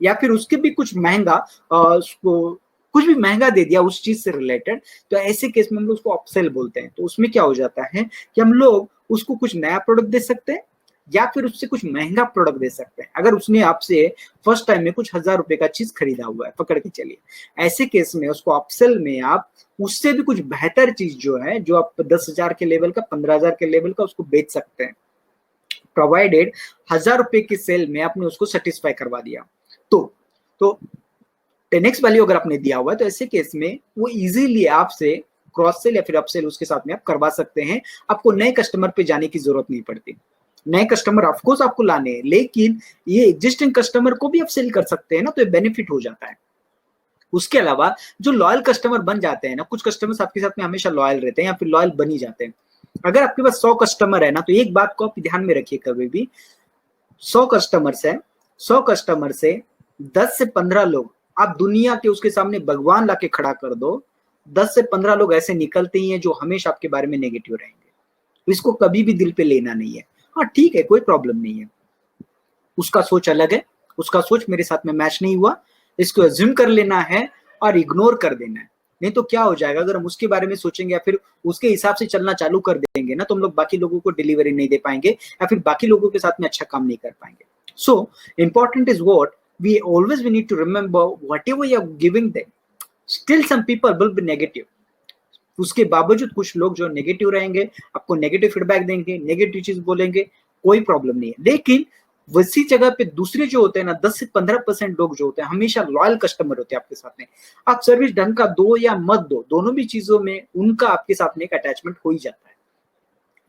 या फिर उसके भी कुछ महंगा उसको कुछ भी महंगा दे दिया उस चीज से रिलेटेड, तो ऐसे केस में हम लोग उसको अपसेल बोलते हैं। तो उसमें क्या हो जाता है कि हम लोग उसको कुछ नया प्रोडक्ट दे सकते हैं या फिर उससे कुछ महंगा प्रोडक्ट दे सकते हैं। अगर उसने आपसे फर्स्ट टाइम में कुछ 1000 रुपए का चीज खरीदा हुआ है, पकड़ के चलिए, ऐसे केस में उसको अपसेल में आप उससे भी कुछ बेहतर चीज जो है, जो आप 10,000 के लेवल का, 15,000 के लेवल का उसको बेच सकते हैं, प्रोवाइडेड 1000 रुपए की सेल में आपने उसको सेटिस्फाई करवा दिया। तो 10x वैल्यू अगर आपने दिया हुआ है तो ऐसे केस में वो इजीली आपसे क्रॉस सेल या फिर अपसेल उसके साथ में आप करवा सकते हैं। आपको नए कस्टमर पे जाने की जरूरत नहीं पड़ती। नए कस्टमर ऑफकोर्स आपको लाने हैं, लेकिन ये एग्जिस्टिंग कस्टमर को भी आप सेल कर सकते हैं ना, तो ये बेनिफिट हो जाता है। उसके अलावा जो लॉयल कस्टमर बन जाते हैं ना, कुछ कस्टमर्स आपके साथ में हमेशा लॉयल रहते हैं या फिर लॉयल बनी जाते हैं। अगर आपके पास 100 कस्टमर है ना, तो एक बात को आप ध्यान में रखिए, कभी भी 100 कस्टमर्स है, 100 कस्टमर से 10 से 15 लोग आप दुनिया के उसके सामने भगवान लाके खड़ा कर दो, 10 से 15 लोग ऐसे निकलते ही हैं जो हमेशा आपके बारे में नेगेटिव रहेंगे। इसको कभी भी दिल पे लेना नहीं है। हाँ ठीक है, कोई प्रॉब्लम नहीं है, उसका सोच अलग है, उसका सोच मेरे साथ में मैच नहीं हुआ, इसको अज्यूम कर लेना है और इग्नोर कर देना है। नहीं तो क्या हो जाएगा, अगर हम उसके बारे में सोचेंगे या फिर उसके हिसाब से चलना चालू कर देंगे ना, तो हम लोग बाकी लोगों को डिलीवरी नहीं दे पाएंगे या फिर बाकी लोगों के साथ में अच्छा काम नहीं कर पाएंगे। So important is what we need to remember, whatever you are giving them, still some people will be negative. उसके बावजूद कुछ लोग जो नेगेटिव रहेंगे, आपको नेगेटिव फीडबैक देंगे, नेगेटिव चीज बोलेंगे, कोई प्रॉब्लम नहीं है। लेकिन वैसी जगह पे दूसरे जो होते हैं ना, 10 से 15% लोग जो होते हैं हमेशा लॉयल कस्टमर होते हैं आपके साथ में। आप सर्विस ढंग का दो या मत दो, दोनों भी चीजों में उनका आपके साथ में एक अटैचमेंट हो ही जाता है।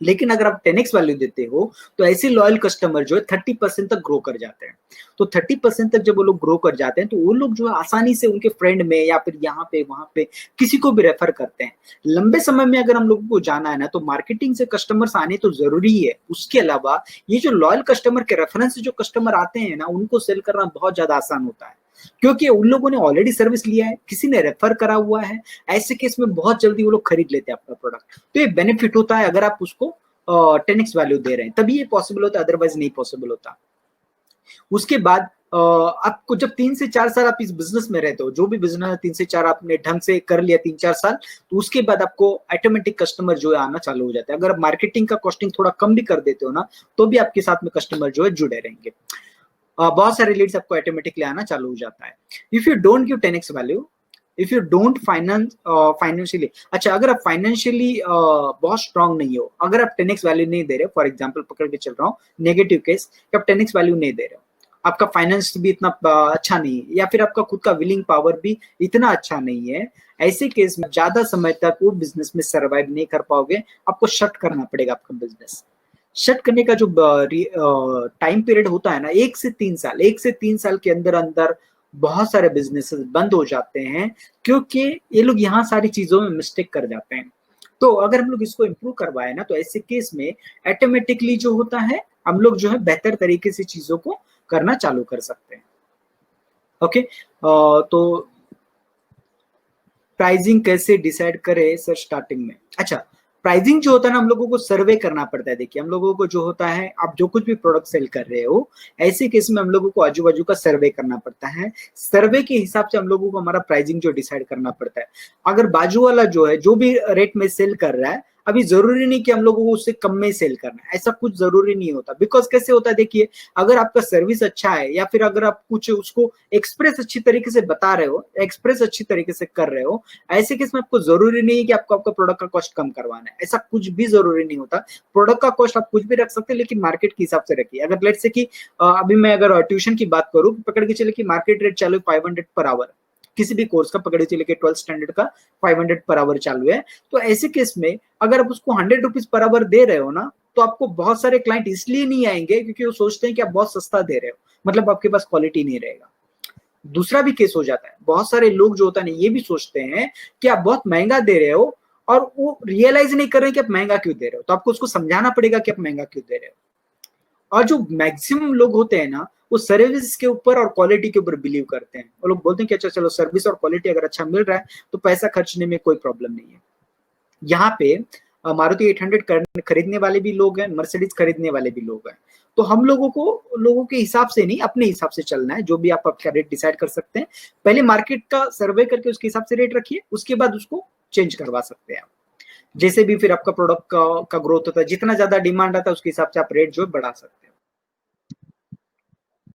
लेकिन अगर आप 10x वैल्यू देते हो तो ऐसे लॉयल कस्टमर जो है 30% तक ग्रो कर जाते हैं। तो 30% तक जब वो लोग ग्रो कर जाते हैं तो वो लोग जो है आसानी से उनके फ्रेंड में या फिर यहाँ पे वहां पे किसी को भी रेफर करते हैं। लंबे समय में अगर हम लोगों को जाना है ना, तो मार्केटिंग से कस्टमर्स आने तो जरूरी ही है। उसके अलावा ये जो लॉयल कस्टमर के रेफरेंस से जो कस्टमर आते हैं ना, उनको सेल करना बहुत ज्यादा आसान होता है, क्योंकि उन लोगों ने ऑलरेडी सर्विस लिया है, किसी ने रेफर करा हुआ है। ऐसे केस में बहुत जल्दी वो लोग खरीद लेते हैं अपना प्रोडक्ट। तो ये बेनिफिट होता है अगर आप उसको 10x वैल्यू दे रहे हैं, तभी ये पॉसिबल होता है, अदरवाइज नहीं पॉसिबल होता। उसके बाद आपको जब 3 से 4 साल आप इस बिजनेस में रहते हो, जो भी बिजनेस है 3 से 4 आपने ढंग से कर लिया 3-4 साल, तो उसके बाद आपको ऑटोमेटिक कस्टमर जो है आना चालू हो जाता है। अगर आप मार्केटिंग का कॉस्टिंग थोड़ा कम भी कर देते हो ना, तो भी आपके साथ में कस्टमर जो है जुड़े रहेंगे। बहुत सारे लीड्स आपको ऑटोमेटिकली आना चालू हो जाता है। If you don't give 10x value, if you don't financially, अच्छा अगर आप फाइनेंशियली बहुत स्ट्रांग नहीं हो, अगर आप 10x वैल्यू नहीं दे रहे हो, फॉर एग्जांपल पकड़ के चल रहा हूँ नेगेटिव केस, कि आप 10x वैल्यू नहीं दे रहे हो, आपका फाइनेंस भी इतना अच्छा नहीं है या फिर आपका खुद का विलिंग पावर भी इतना अच्छा नहीं है, ऐसे केस में ज्यादा समय तक वो बिजनेस में सर्वाइव नहीं कर पाओगे। आपको शट करना पड़ेगा आपका बिजनेस। शट करने का जो टाइम पीरियड होता है ना, 1 से 3 साल, 1 से 3 साल के अंदर अंदर बहुत सारे बिजनेसेस बंद हो जाते हैं, क्योंकि ये लोग यहाँ सारी चीजों में मिस्टेक कर जाते हैं। तो अगर हम लोग इसको इम्प्रूव करवाए ना, तो ऐसे केस में ऑटोमेटिकली जो होता है, हम लोग जो है बेहतर तरीके से चीजों को करना चालू कर सकते हैं। ओके, तो प्राइसिंग कैसे डिसाइड करें सर स्टार्टिंग में? अच्छा, प्राइसिंग जो होता है ना, हम लोगों को सर्वे करना पड़ता है। देखिए, हम लोगों को जो होता है, आप जो कुछ भी प्रोडक्ट सेल कर रहे हो, ऐसे केस में हम लोगों को आजू बाजू का सर्वे करना पड़ता है। सर्वे के हिसाब से हम लोगों को हमारा प्राइसिंग जो डिसाइड करना पड़ता है। अगर बाजू वाला जो है जो भी रेट में सेल कर रहा है, अभी जरूरी नहीं कि हम लोगों को उससे कम में सेल करना है, ऐसा कुछ जरूरी नहीं होता। बिकॉज कैसे होता है, देखिए, अगर आपका सर्विस अच्छा है या फिर अगर आप कुछ उसको एक्सप्रेस अच्छी तरीके से बता रहे हो, एक्सप्रेस अच्छी तरीके से कर रहे हो, ऐसे केस में आपको जरूरी नहीं है कि आपको आपका प्रोडक्ट का कॉस्ट कम करवाना है, ऐसा कुछ भी जरूरी नहीं होता। प्रोडक्ट का कॉस्ट आप कुछ भी रख सकते हैं, लेकिन मार्केट के हिसाब से रखिए। अगर लेट्स से कि अभी मैं अगर ट्यूशन की बात करूं, पकड़ के चले कि मार्केट रेट चालू 500 पर आवर, किसी भी कोर्स का पकड़े चले के 12th स्टैंडर्ड का 500 पर आवर चालू है, तो ऐसे केस में अगर आप उसको 100 रुपीज पर आवर दे रहे हो ना, तो आपको बहुत सारे क्लाइंट इसलिए नहीं आएंगे क्योंकि वो सोचते हैं कि आप बहुत सस्ता दे रहे हो, मतलब आपके पास क्वालिटी नहीं रहेगा। दूसरा भी केस हो जाता है, बहुत सारे लोग जो होता है ना ये भी सोचते हैं कि आप बहुत महंगा दे रहे हो और वो रियलाइज नहीं कर रहे कि आप महंगा क्यों दे रहे हो, तो आपको उसको समझाना पड़ेगा कि आप महंगा क्यों दे रहे हो। और जो मैक्सिमम लोग होते हैं ना वो सर्विस के ऊपर और क्वालिटी के ऊपर बिलीव करते हैं, वो लोग बोलते हैं कि अच्छा चलो सर्विस और क्वालिटी अगर अच्छा मिल रहा है तो पैसा खर्चने में कोई प्रॉब्लम नहीं है। यहाँ पे मारुति 800 खरीदने वाले भी लोग हैं, मर्सिडीज खरीदने वाले भी लोग हैं, तो हम लोगों के हिसाब से नहीं अपने हिसाब से चलना है। जो भी आप आपका रेट डिसाइड कर सकते हैं, पहले मार्केट का सर्वे करके उसके हिसाब से रेट रखिए, उसके बाद उसको चेंज करवा सकते हैं आप। जैसे भी फिर आपका प्रोडक्ट का ग्रोथ होता है, जितना ज्यादा डिमांड आता है उसके हिसाब से आप रेट जो बढ़ा सकते हैं।